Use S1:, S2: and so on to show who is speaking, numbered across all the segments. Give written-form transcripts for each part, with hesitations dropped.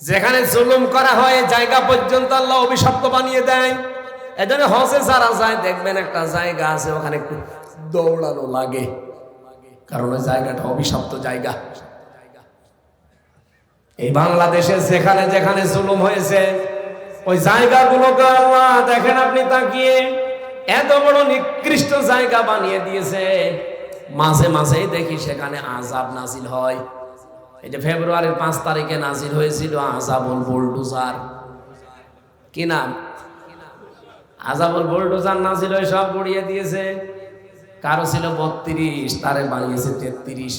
S1: যেখানে জুলুম করা হয় জায়গা পর্যন্ত আল্লাহ অভিশপ্ত বানিয়ে দেয়। এজন্য হজে যারা যায় দেখবেন একটা জায়গা আছে, ওখানে একটু দৌড়ানো লাগে, কারণ ওই জায়গাটা অভিশপ্ত জায়গা। এই বাংলাদেশে যেখানে যেখানে জুলুম হয়েছে ওই জায়গাগুলোকে আল্লাহ দেখেন আপনি তাকিয়ে এত বড় নিকৃষ্ট জায়গা বানিয়ে দিয়েছে। মাঝে মাঝেই দেখি সেখানে আযাব নাজিল হয়। এই যে ফেব্রুয়ারির 5 তারিখে নাজিল হয়েছিল আযাবুল বুলডোজার, কি নাম? আযাবুল বুলডোজার নাজিল হয়ে সব গড়িয়ে দিয়েছে। কারো ছিল 32, তারে বানিয়েছে 33।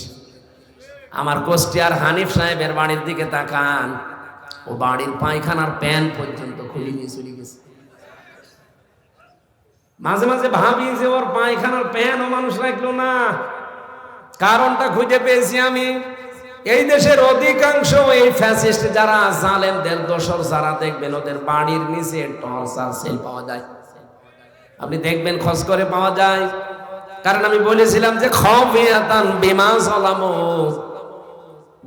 S1: আমার কুষ্টিয়ার হানিফ সাহেবের বাড়ির দিকে তাকান, ও বাড়ির পায়খানার প্যান পর্যন্ত খুলে নিয়ে চলে গেছে। মাঝে মাঝে ভাবি যে ওর পায়খানার প্যান ও মানুষ রাখলো না। কারণটা খুঁজে পেয়েছি আমি। এই দেশের অধিকাংশ এই ফ্যাসিস্ট যারা, জালেমদের দোসর যারা, দেখবেন ওদের বাড়ির নিচে টর্চার সেল পাওয়া যায়। আপনি দেখবেন খোঁজ করে পাওয়া যায়। কারণ আমি বলেছিলাম যে খাফিয়াতান বিমা যালামু,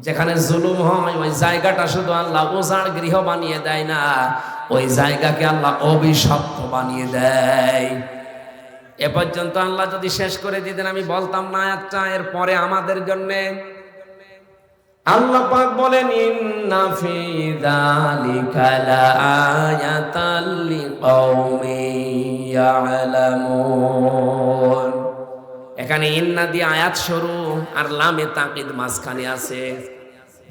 S1: যেখানে জুলুম হয় ওই জায়গাটা শুধু আল্লাহ উজাড় গৃহ বানিয়ে দেয় না, ওই জায়গাকে আল্লাহ অভিশপ্ত বানিয়ে দেয়। এ পর্যন্ত আল্লাহ যদি শেষ করে দিতেন আমি বলতাম না আয়াতটা। এর পরে আমাদের জন্য আল্লাহ পাক বলেন ইন্না ফি যালিকা লাআয়াতাল লিকাওমিন ইয়ালামুন। এখানে ইন্না দিয়ে আয়াত শুরু আর লামে তাকিদ মাঝখানে আছে।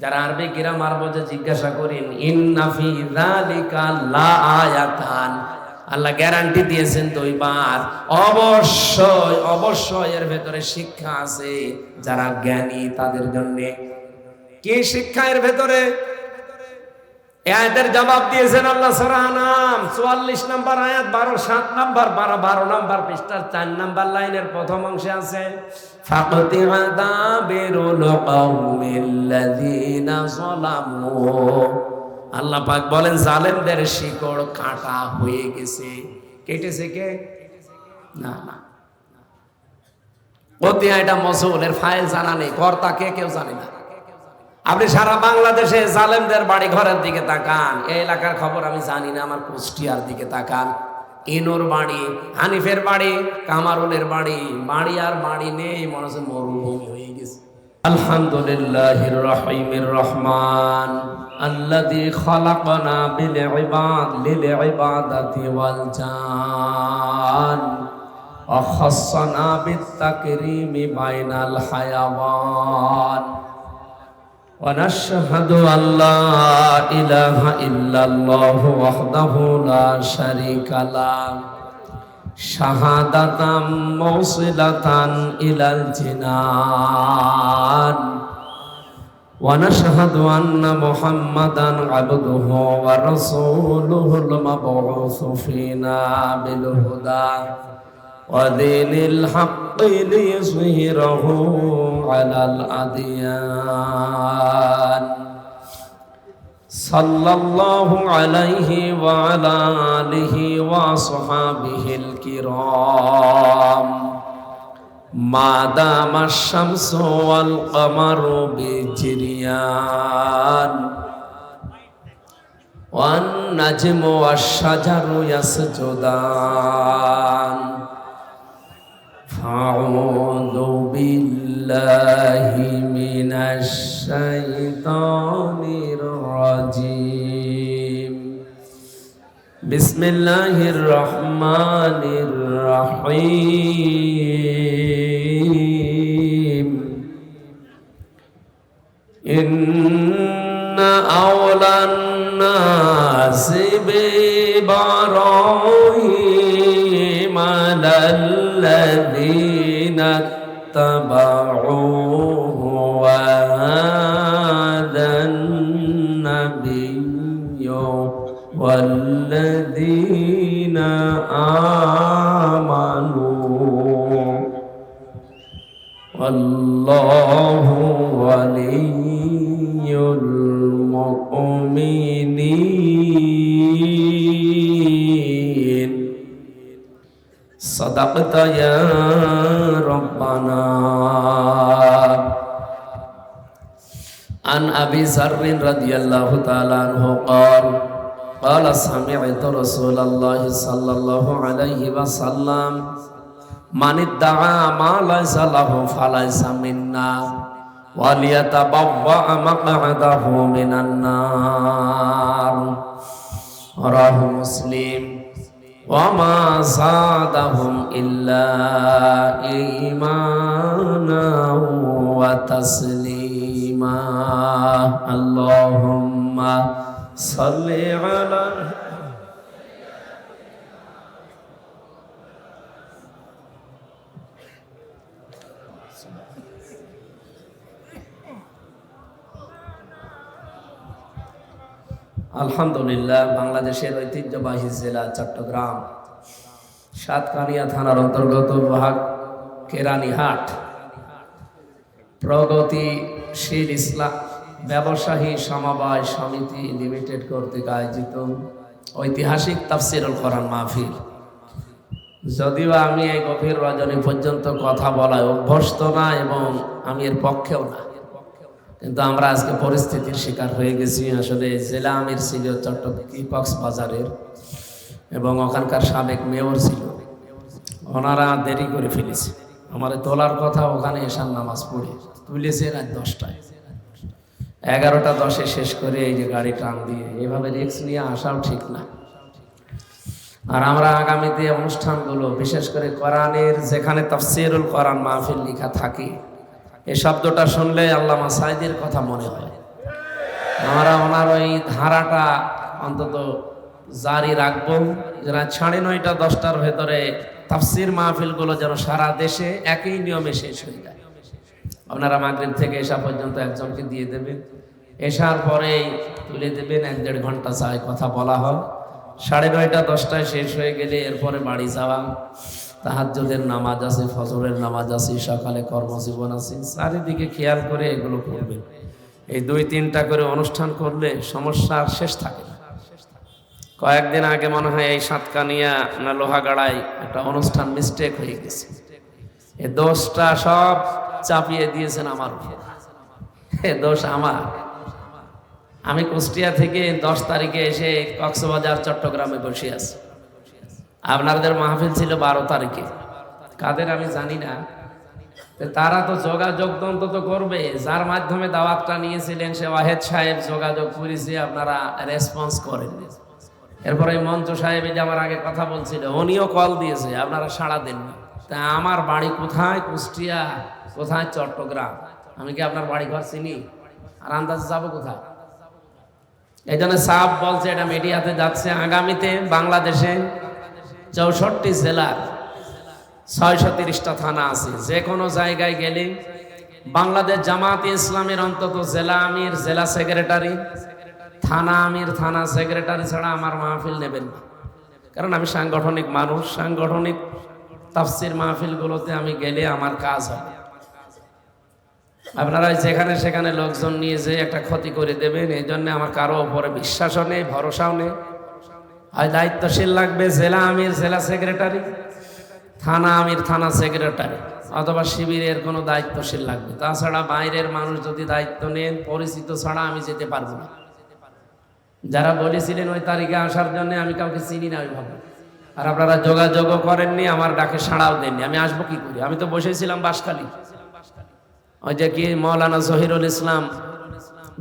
S1: যারা আরবি গ্রামার বোঝে জিজ্ঞাসা করেন ইন্না ফি যালিকা লাআয়াতান, আল্লাহ গ্যারান্টি দিয়েছেন 2 বার। অবশ্যই অবশ্যই এর ভেতরে শিক্ষা আছে যারা জ্ঞানী তাদের জন্য। কি শিক্ষা এর ভেতরে? আয়াতের জবাব দিয়েছেন আল্লাহ সূরা আনাম 44 নম্বর আয়াত, 7 নম্বর 12 নম্বর পৃষ্ঠার 4 নম্বর লাইনের প্রথম অংশে আছে ফাকতিআ দাবিরুল কওমিল্লাযীনা যালামু। আল্লাহ পাক বলেন জালেমদের শিকড় কাটা হয়ে গেছে। কেটেছে কে? না না, কতিয়া এটা মসউলের ফাইল জানা নেই, কর্তা কে কেউ জানে না। আপনি সারা বাংলাদেশে জালেমদের বাড়ি ঘরের দিকে তাকান, এই এলাকার খবর আমি জানি না, আমার কুষ্টিয়ার দিকে তাকান, ইনুর বাড়ি, হানিফের বাড়ি, কামারুলের বাড়ি, বাড়ি আর বাড়ি নেই, মনে হচ্ছে মরুভূমি হয়ে গেছে। আলহামদুলিল্লাহির রহিমির রহমান আল্লাযী খালাকানা লিল ইবাদাতি ওয়াল জান ওয়া খাসসানা বিত তাকরীমি বাইনাল হায়াওয়ান। ونشهد أن لا إله إلا الله وحده لا شريك له شهادة موصلة إلى الجنان ونشهد أن محمدا عبده ورسوله المبعوث فينا بالهدى ودين الحق ليظهره على الأديان صلى الله عليه وعلى آله وصحبه الكرام ما دام الشمس والقمر بجريان والنجم والشجر يسجدان أعوذ بالله من الشيطان الرجيم بسم الله الرحمن الرحيم إن أولى الناس بإبراهيم الذين اتبعوه وهذا النبي والذين آمنوا والله ولي المؤمنين صدقت يا ربنا عن أبي ذر رضي الله تعالى عنه قال سمعت رسول الله صلى الله عليه وسلم من ادعى ما ليس له فليس منا وليتبوأ مقعده من النار رواه مسلم وما زادهم إلا إيمانا وتسليما اللهم صل على আলহামদুলিল্লাহ। বাংলাদেশের ঐতিহ্যবাহী জেলা চট্টগ্রাম সাতকানিয়া থানার অন্তর্গত ভাগ কেরানীহাট প্রগতিশীল ইসলাম ব্যবসায়ী সমবায় সমিতি লিমিটেড কর্তৃক আয়োজিত ঐতিহাসিক তাফসিরুল কোরআন মাহফিল। যদিও আমি এই গভীর রজনী পর্যন্ত কথা বলায় অভ্যস্ত না এবং আমি এর পক্ষেও না, কিন্তু আমরা আজকে পরিস্থিতির শিকার হয়ে গেছি। আসলে জেলা আমির ছিল চট্টগ্রাম কক্সবাজারের এবং ওখানকার সাবেক মেয়র ছিল, ওনারা দেরি করে ফেলেছে। আমার তোলার কথা ওখানে এশার নামাজ পড়ে তুলেছে রাত 10টায়, 11টা 10-এ শেষ করে এই যে গাড়ি টান দিয়ে এভাবে রিস্ক নিয়ে আসাও ঠিক না। আর আমরা আগামীতে অনুষ্ঠানগুলো বিশেষ করে কোরআনের যেখানে তাফসিরুল কোরআন মাহফিল লেখা থাকে, এই শব্দটা শুনলে আল্লামা সাঈদীর কথা মনে হয়। আমরা ওনার ওই ধারাটা অন্তত জারি রাখবো, যারা 9:30-10টার ভেতরে তাফসির মাহফিলগুলো যেন সারা দেশে একই নিয়মে শেষ হয়ে যায়। আপনারা মাগরিব থেকে এশা পর্যন্ত একজনকে দিয়ে দেবেন, এশার পরেই তুলে দেবেন। 1-1.5 ঘন্টা চায় কথা বলা হয়, 9:30-10টায় শেষ হয়ে গেলে এরপরে বাড়ি যাওয়া, তাহাজ্জুদের নামাজ আছে, ফজরের নামাজ আছে, সকালে কর্মজীবন আছে, চারিদিকে খেয়াল করে এগুলো করবেন। এই 2-3টা করে অনুষ্ঠান করলে সমস্যার শেষ থাকে না। কয়েকদিন আগে মনে হয় এই সাতকানিয়া না লোহাগাড়ায় একটা অনুষ্ঠান মিস্টেক হয়ে গেছে, এই দোষটা সব চাপিয়ে দিয়েছেন আমার উপর। দোষ আমার। আমি কুষ্টিয়া থেকে 10 তারিখে এসে কক্সবাজার চট্টগ্রামে বসে আছি। আপনাদের মাহফিল ছিল 12 তারিখে, কাদের আমি জানি না। তারা তো যোগাযোগ অন্তত করবে, যার মাধ্যমে দাওয়াতটা নিয়েছিলেন সে ওয়াহেদ সাহেব যোগাযোগ করেছে, আপনারা রেসপন্স করেন। এরপরে মঞ্চ সাহেব যে আমার আগে কথা বলছিল উনিও কল দিয়েছে, আপনারা সাড়া দেননি। তা আমার বাড়ি কোথায়? কুষ্টিয়া। কোথায়? চট্টগ্রাম। আমি কি আপনার বাড়ি ঘর চিনি? আর আন্দাজ যাবো কোথায়? এই জন্য সাহেব বলছে, এটা মিডিয়াতে যাচ্ছে, আগামীতে বাংলাদেশে 64 জেলার 630টা থানা আছে। যে কোনো জায়গায় গেলে বাংলাদেশ জামাতে ইসলামের অন্তত জেলা আমির, জেলা সেক্রেটারি, থানা আমির, থানা সেক্রেটারি ছাড়া আমার মাহফিল নেবেন না। কারণ আমি সাংগঠনিক মানুষ, সাংগঠনিক তাফসির মাহফিলগুলোতে আমি গেলে আমার কাজ হবে। আপনারা যেখানে সেখানে লোকজন নিয়ে যে একটা ক্ষতি করে দেবেন, এই জন্য আমার কারো ওপরে বিশ্বাসও নেই, ভরসাও নেই। হয় দায়িত্বশীল লাগবে জেলা আমির, জেলা সেক্রেটারি, থানা আমির, থানা সেক্রেটারি, অথবা শিবিরের কোনো দায়িত্বশীল লাগবে। তাছাড়া বাইরের মানুষ যদি দায়িত্ব নেন, পরিচিত ছাড়া আমি যেতে পারবো না। যারা বলেছিলেন ওই তারিখে আসার জন্য, আমি কাউকে চিনি না ওইভাবে। আর আপনারা যোগাযোগও করেননি, আমার ডাকে সাড়াও দেননি। আমি আসবো কি করে? আমি তো বসেছিলাম বাসখালী। ওই যে কি মৌলানা জহিরুল ইসলাম,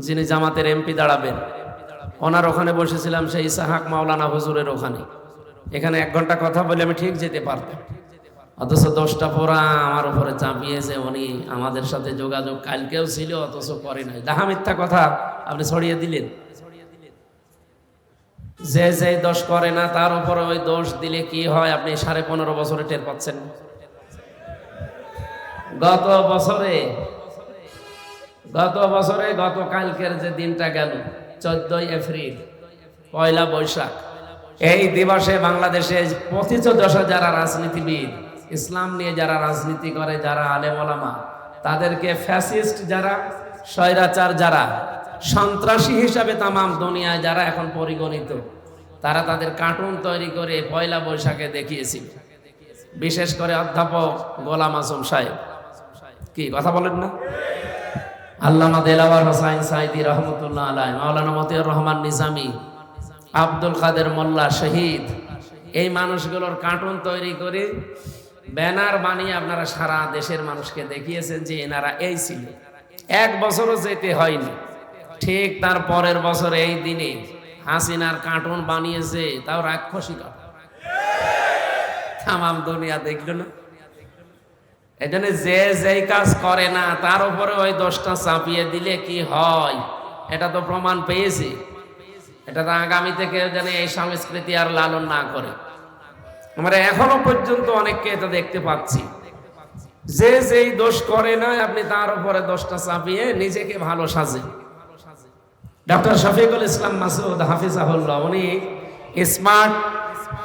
S1: যিনি জামাতের এমপি দাঁড়াবেন, ওনার ওখানে বসেছিলাম, সেই ইসাহাক মাওলানা হুজুরের ওখানে। এখানে 1 ঘন্টা কথা বলে আমি ঠিক যেতে পারতাম, অথচ 10টা পোড়া আমার উপরে চাপিয়েছে। উনি আমাদের সাথে যোগাযোগ কালকেও ছিল, অথচ করে নাই। ডাহা মিথ্যা কথা আপনি ছড়িয়ে দিলেন। যে যে দোষ করে না তার উপরে ওই দোষ দিলে কি হয় আপনি 15.5 বছরে টের পাচ্ছেন। গত বছরে গতকালকের যে দিনটা গেল 14 এপ্রিল, 1 বৈশাখ, এই দিবসে বাংলাদেশে পথিতযশা যারা রাজনীতিবিদ, ইসলাম নিয়ে যারা রাজনীতি করে, যারা আলেম ওলামা, তাদেরকে ফ্যাসিস্ট যারা, স্বৈরাচার যারা, সন্ত্রাসী হিসাবে তামাম দুনিয়ায় যারা এখন পরিগণিত, তারা তাদের কার্টুন তৈরি করে 1 বৈশাখে দেখিয়েছিল। বিশেষ করে অধ্যাপক গোলাম আজম সাহেব। কি কথা বলেন না? আল্লামা দেলাওয়ার হোসাইন সাইদি রহমতুল্লাহ আলাইহি, মাওলানা মতিউর রহমান নিজামী, আব্দুল কাদের মোল্লা শহীদ, এই মানুষগুলোর কার্টুন তৈরি করে ব্যানার বানিয়ে আপনারা সারা দেশের মানুষকে দেখিয়েছেন যে এনারা এই ছিল। এক বছরও যেতে হয়নি, ঠিক তার পরের বছর এই দিনে হাসিনার কার্টুন বানিয়েছে, তাও রাক্ষসী কার্টুন, তামাম দুনিয়া দেখল না। এই জন্য যে যেই কাজ করে না তার উপরে ওই দোষটা চাপিয়ে দিলে কি হয়, এটা তো প্রমাণ পেয়েছি। এটা তো আগামী থেকে যেন এই সংস্কৃতি আর লালন না করে। আমরা এখনো পর্যন্ত অনেককে এটা দেখতে পাচ্ছি, যে যেই দোষ করে না আপনি তার উপরে দোষটা চাপিয়ে নিজেকে ভালো সাজে। ডক্টর শফিকুল ইসলাম মাসুদ হাফিজাহুল্লাহ, উনি স্মার্ট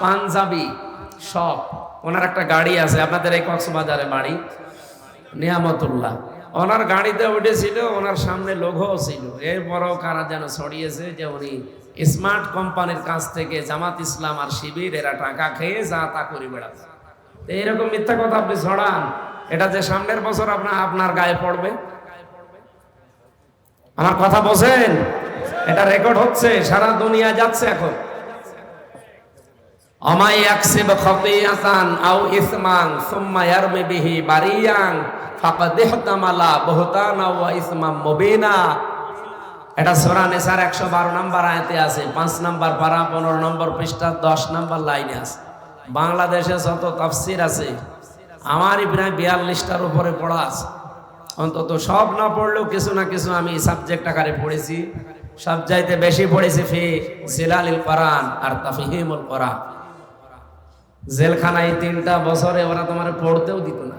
S1: পাঞ্জাবি শপ, ওনার একটা গাড়ি আছে, আপনাদের এই কক্সবাজারে বাড়ি, নিয়ামতুল্লাহ। ওনার গাড়িতে উঠেছিল, ওনার সামনে লোগো ছিল, এরপরও কারা যেন ছড়িয়েছে যে উনি স্মার্ট কোম্পানির কাছ থেকে জামাত ইসলাম আর শিবির এরা টাকা খেয়ে যা তা করে বেড়াচ্ছে। তো এইরকম মিথ্যা কথা আপনি ছড়ান, এটা যে সামনের বছর আপনার গায়ে পড়বে। আমার কথা বোঝেন? এটা রেকর্ড হচ্ছে, সারা দুনিয়া যাচ্ছে এখন। আমায় ইয়াকসিব খাতিয়াতান আও ইসমান সুম্মা ইয়ারমি বিহি বারিয়ান ফাকাদ ইহতামালা বুহতানা ওয়া ইসমান মুবিনা। এটা সূরা নিসার 112 নম্বর আয়াতে আছে, 5 নম্বর পারা 15 নম্বর পৃষ্ঠা 10 নম্বর লাইনে আছে। বাংলাদেশে যত তাফসীর আছে আমারই প্রায় 42টার উপরে পড়া আছে, অন্তত সব না পড়লেও কিছু না কিছু আমি সাবজেক্ট আকারে পড়েছি। সবচাইতে বেশি পড়েছি ফি জিলালিল কোরআন আর তাফহিমুল কোরআন। জেলখানায় 3টা বছরে ওরা তোমার পড়তেও দিত না।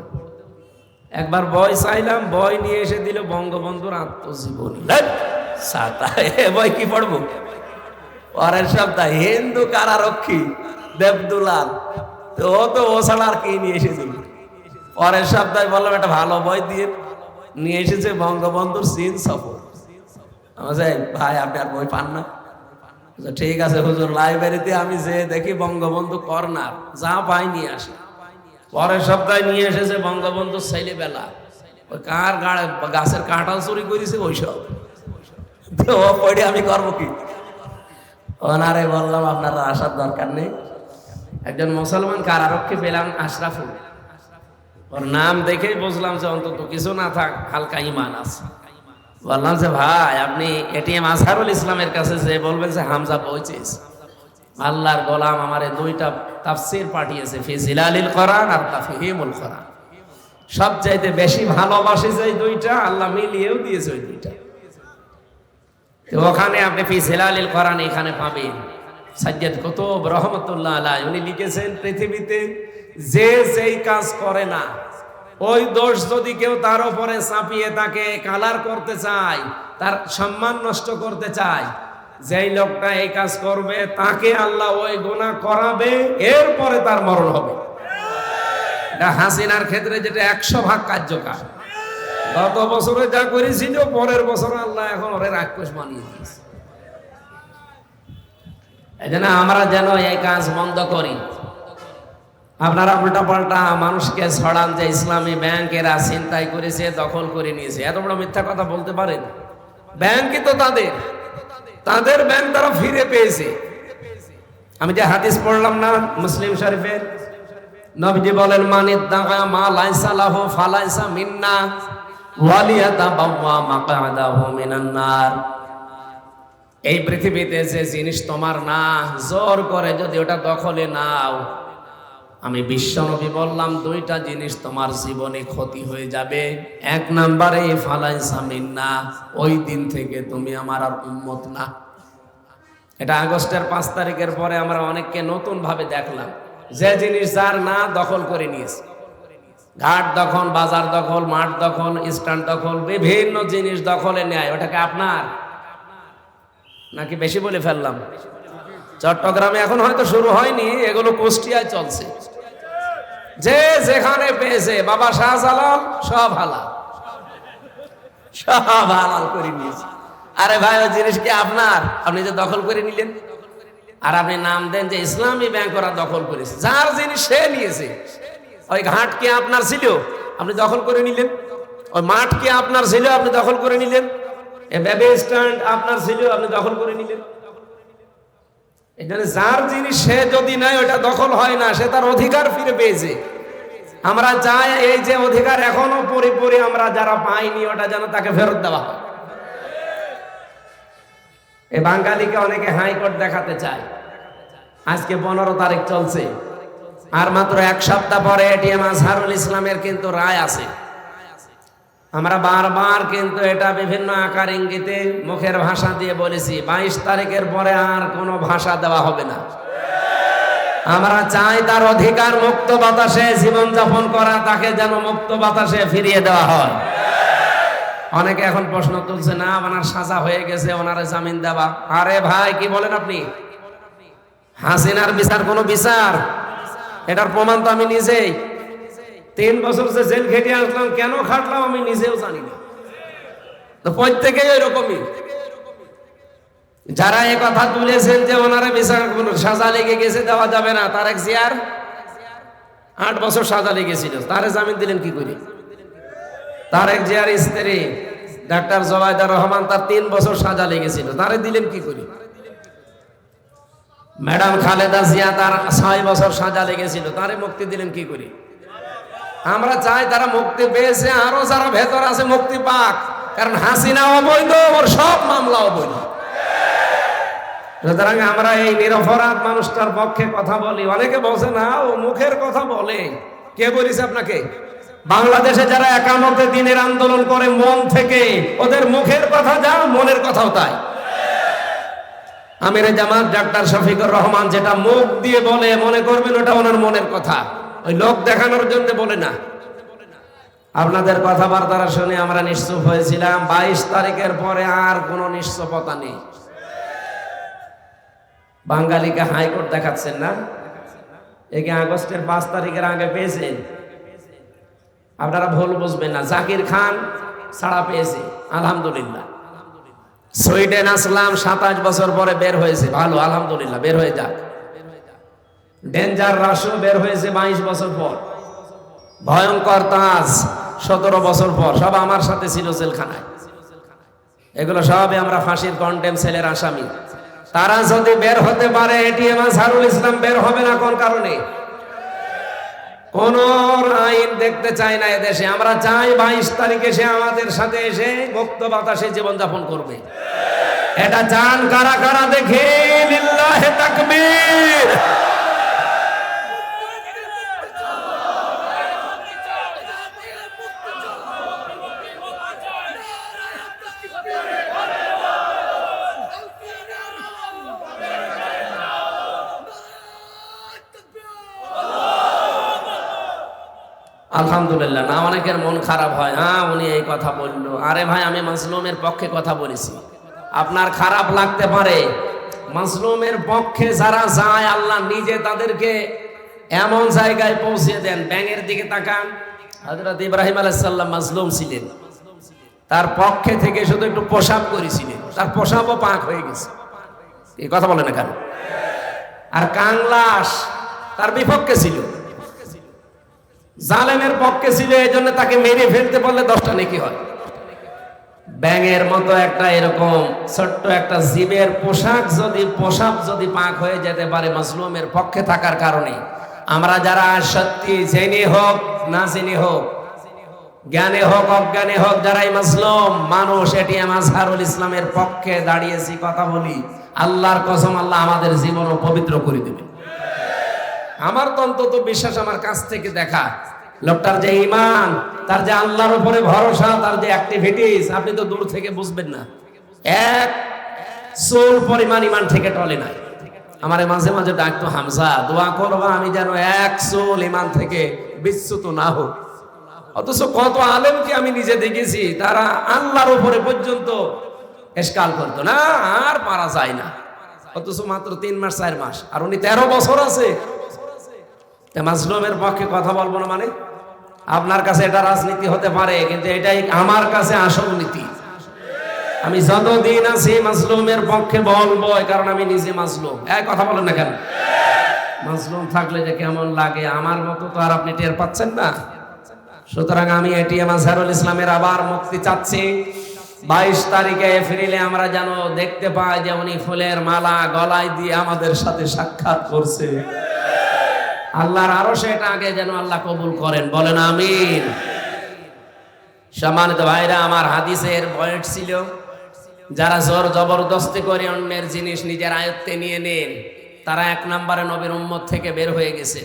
S1: একবার বই চাইলাম, বই নিয়ে এসে দিল বঙ্গবন্ধুর আত্মজীবনী। বই কি পড়বো? পরের সপ্তাহ হিন্দু কারারক্ষী দেবদুলাল, তো ও তো ও ছাড়া আর কি নিয়ে এসে দিল। পরের সপ্তাহে বললাম একটা ভালো বই দিয়ে নিয়ে এসেছে বঙ্গবন্ধুর চীন সফর। ভাই আপনি আর বই পান না? ঠিক আছে হুজুর, লাইব্রেরিতে আমি যে দেখি বঙ্গবন্ধু কর্নার, যা পাই নিয়ে আসে। পরের সপ্তাহে নিয়ে এসেছে বঙ্গবন্ধু ছেলেবেলা, ওই কার গাছের কাঁঠাল চুরি করেছে ওইসব। ও পড়ে আমি করবো কি? ওনারে বললাম আপনারা আসার দরকার নেই। একজন মুসলমান কারারক্ষী পেলাম, আশরাফুল, ওর নাম দেখেই বুঝলাম যে অন্তত কিছু না থাক হালকা ইমান আছে। বললাম যে ভাই আপনি এটিএম আজহারুল ইসলামের কাছে যে বলবেন যে হামজা পৌঁছেছে, আল্লাহর গোলাম আমারে 2টা তাফসীর পাঠিয়েছে, ফি জিলালিল কোরআন আর তাফহিমুল কোরআন। সবচাইতে বেশি ভালোবাসে যে 2টা, আল্লাহ মিলিয়েও দিয়েছে ওই 2টা। তো ওখানে আপনি ফি জিলালিল কোরআন এখানে পাবেন। সাজ্জাদ কুতুব রহমাতুল্লাহ আলাইহি উনি লিখেছেন, পৃথিবীতে যে যেই কাজ করে না ওই দোষ যদি কেউ তার উপরে চাপিয়ে তাকে কালার করতে চায়, তার সম্মান নষ্ট করতে চায়, যেই লোকটা এই কাজ করবে তাকে আল্লাহ ওই গুনাহ করাবে, এরপরে তার মরণ হবে। এটা হাসিনার ক্ষেত্রে যেটা 100 ভাগ কার্যকর। গত বছরে যা করেছিল পরের বছর আল্লাহ এখন ওরে রাক্ষস বানিয়ে দিয়েছে। এই জন্য আমরা যেন এই কাজ বন্ধ করি। আপনারা উল্টা পাল্টা মানুষকে ছড়ান যে ইসলামী ব্যাংক এরা ছিনতাই করেছে, দখল করে নিয়েছে। এত বড় মিথ্যা কথা বলতে পারেন? ব্যাংকই তো তাদের ব্যাংক তারা ফিরে পেয়েছে। আমি যে হাদিস পড়লাম না মুসলিম শরীফের, নবীজি বলেন মানিদ্দাগা মা লাইসা লাহু ফালাইসা মিন্না ওয়ালিয়াতাবাওয়া মাকআদাহু মিনান নার। এই পৃথিবীতে যে জিনিস তোমার না, জোর করে যদি ওটা দখলে নাও, আমি বিশ্বনবী বললাম 2টা জিনিস তোমার জীবনে ক্ষতি হয়ে যাবে। 1 নম্বরে ফালাইসা মিন্না, ওই দিন থেকে তুমি আমার আর উম্মত না। এটা আগস্টের 5 তারিখের পরে আমরা অনেককে নতুন ভাবে দেখলাম, যে জিনিস যার না দখল করে নিয়েছে। ঘাট দখল, বাজার দখল, মাঠ দখল, স্ট্যান্ড দখল, বিভিন্ন জিনিস দখলে নেয়। ওটাকে আপনার নাকি বেশি বলে ফেললাম? চট্টগ্রামে এখন হয়তো শুরু হয়নি, এগুলো কুষ্টিয়ায় চলছে। যে যেখানে পেয়েছে বাবা শাহজালাল সব হালাল, সব হালাল করে নিয়েছে। আরে ভাই ওই জিনিস কি আপনার? আপনি যে দখল করে নিলেন, আর আপনি নাম দেন যে ইসলামী ব্যাংক ওরা দখল করেছে। যার জিনিস সে নিয়েছে। ওই ঘাট কি আপনার ছিল? আপনি দখল করে নিলেন। ওই মাঠ কি আপনার ছিল, আপনি দখল করে নিলেন? এ বেবি স্ট্যান্ড আপনার ছিল, আপনি দখল করে নিলেন? এখানে যার জিনিস সে যদি নাই, ওটা দখল হয় না, সে তার অধিকার ফিরে পেয়েছে। আমরা চাই এই যে অধিকার এখনো পরিপূর্ণ আমরা যারা পাইনি, ওটা যেন তাকে ফেরত দেওয়া হয়। এই বাঙালিকে অনেকে হাইকোর্ট দেখাতে চায়। আজকে 15 তারিখ চলছে, আর মাত্র 1 সপ্তাহ পরে এটিএম আজহারুল ইসলামের কিন্তু রায় আছে। আমরা বারবার কিন্তু এটা বিভিন্ন আকার ইঙ্গিতে মুখের ভাষা দিয়ে বলেছি, 22 তারিখের পরে আর কোনো ভাষা দেওয়া হবে না। আমরা চাই তার অধিকার মুক্ত বাতাসে জীবনযাপন করা, তাকে যেন মুক্ত বাতাসে ফিরিয়ে দেওয়া হয়। অনেকে এখন প্রশ্ন তুলছে, না ওনার সাজা হয়ে গেছে, ওনারে জামিন দেওয়া। আরে ভাই, কি বলেন আপনি? হাসিনার বিচার কোনো বিচার? এটার প্রমাণ তো আমি নিজেই। 3 বছর যে জেল খেটে আসলাম, কেন খাটলাম আমি নিজেও জানি না। তো প্রত্যেকেই এরকমই। যারা এ কথা তুলেছেন যে ওনারে বিচার সাজা লেগে গেছে, দেওয়া যাবে না, তারেক জিয়ার 8 বছর সাজা লেগেছিল, তারে জামিন দিলেন কি করে? তারেক জিয়ার স্ত্রী ডাক্তার জোবাইদা রহমান, তার 3 বছর সাজা লেগেছিল, তারে দিলেন কি করে? ম্যাডাম খালেদা জিয়া, তার 6 বছর সাজা লেগেছিল, তারে মুক্তি দিলেন কি করে? আমরা চাই তারা মুক্তি পেয়েছে, আরো যারা ভেতর আছে মুক্তি পাক, কারণ হাসিনা অবৈধ, ওর সব মামলা অবৈধ। সুতরাং আমরা এই নিরপরাধ মানুষটার পক্ষে কথা বলি। অনেকে বলছে না, ও মুখের কথা বলে। কে বলেছে আপনাকে? বাংলাদেশে যারা 51 দিনের আন্দোলন করে মন থেকে, ওদের মুখের কথা যা, মনের কথাও তাই। আমিরে জামাত ডাক্তার শফিকুর রহমান যেটা মুখ দিয়ে বলে, মনে করবেন ওটা ওনার মনের কথা, ওই লোক দেখানোর জন্য বলে না। আপনাদের কথাবার্তা শুনে আমরা নিশ্চুপ হয়েছিলাম। 22 তারিখের পরে আর কোনো নিশ্চুপতা নেই। বাঙালিকে হাইকোর্ট দেখাচ্ছেন না? একে আগস্টের 5 তারিখের আগে পেয়েছেন। আপনারা ভুল বুঝবেন না, জাকির খান ছাড়া পেয়েছে, আলহামদুলিল্লাহ। সুইডেন আসলাম 27 বছর পরে বের হয়েছে, ভালো, আলহামদুলিল্লাহ, বের হয়ে যাক। ডেঞ্জার রাশু বের হয়েছে 22 বছর পর। ভয়ঙ্কর তাজ 17 বছর পর, সব আমার সাথে ছিল জেলখানায়। এগুলো সবই আমরা ফাঁসির কন্টেম সেলের আসামি। তারা যদি বের হতে পারে, এটিএম আজহারুল ইসলাম বের হবে না কোন কারণে? কোন আইন দেখতে চাই না এদেশে। আমরা চাই 22 তারিখে সে আমাদের সাথে এসে মুক্ত বাতাসে জীবনযাপন করবে। এটা চান কারা কারা? দেখে লিল্লাহে তাকবীর। আলহামদুলিল্লাহ। না, অনেকের মন খারাপ হয়, হ্যাঁ উনি এই কথা বললো। আরে ভাই, আমি মাজলুমের পক্ষে কথা বলেছি। আপনার খারাপ লাগতে পারে, মাজলুমের পক্ষে যারা যায়, আল্লাহ নিজে তাদেরকে এমন জায়গায় পৌঁছে দেন। ব্যাঙের দিকে তাকান, হযরত ইব্রাহিম আলাইহিস সালাম মাজলুম ছিলেন, তার পক্ষে থেকে শুধু একটু পোশাক করেছিলেন, তার পোশাকও পাক হয়ে গেছে। এই কথা বলে না কেন? আর কাংলাস তার বিপক্ষে ছিল, জালেমের পক্ষে ছিল, এই জন্য তাকে মেরে ফেলতে পারলে 10টা নেকি হয়। ব্যাঙের মতো একটা এরকম ছোট্ট একটা জীবের পোশাক যদি পাক হয়ে যেতে পারে মাজলুমের পক্ষে থাকার কারণে, আমরা যারা সত্যি জেনে হোক না জেনে হোক, জ্ঞানে হোক অজ্ঞানে হোক, যারাই মাজলুম মানুষ, এটিএম আজহারুল ইসলামের পক্ষে দাঁড়িয়েছি, কথা বলি, আল্লাহর কসম, আল্লাহ আমাদের জীবনও পবিত্র করে দেবে। আমার তো অন্তত বিশ্বাস, আমার কাছ থেকে দেখা লোকটার যে ঈমান, তার যে আল্লাহর উপরে ভরসা, তার যে অ্যাক্টিভিটিস, আপনি তো দূর থেকে বুঝবেন না। এক চুল পরিমাণ ঈমান থেকে টলে নাই। আমার মাঝে মাঝে ডাকতো, হামজা দোয়া করবা আমি যেন এক চুল ঈমান থেকে বিচ্যুত না হোক। অথচ কত আলেমকে আমি নিজে দেখেছি, তারা আল্লাহর উপরে পর্যন্ত এশকাল করতো না, আর পারা যায় না। অথচ মাত্র 3 মাস 4 মাস, আর উনি 13 বছর আছে। মাজলুমের পক্ষে কথা বলবো না মানে? আপনার কাছে এটা রাজনীতি হতে পারে, কিন্তু এটাই আমার কাছে আসল নীতি। আমি যতদিন আছি মাজলুমের পক্ষে বলবো, কারণ আমি নিজে মাজলুম। কথা বলেন না কেন? মাজলুম থাকলে যে কেমন লাগে, আমার মতো তো আর আপনি টের পাচ্ছেন না। সুতরাং আমি এটিএম আজহারুল ইসলামের আবার মুক্তি চাচ্ছি। 22 তারিখে এপ্রিলে আমরা যেন দেখতে পাই যে উনি ফুলের মালা গলায় দিয়ে আমাদের সাথে সাক্ষাৎ করছে। আল্লাহর আরো সেটা আগে যেন আল্লাহ কবুল করেন, বলেন আমিন। সম্মানিত ভাইরা আমার, হাদিসের পয়েন্ট ছিল যারা জোর জবরদস্তি করে অন্যের জিনিস নিজের আয়ত্তে নিয়ে নেন তারা 1 নম্বরে নবীর উম্মত থেকে বের হয়ে গেছে।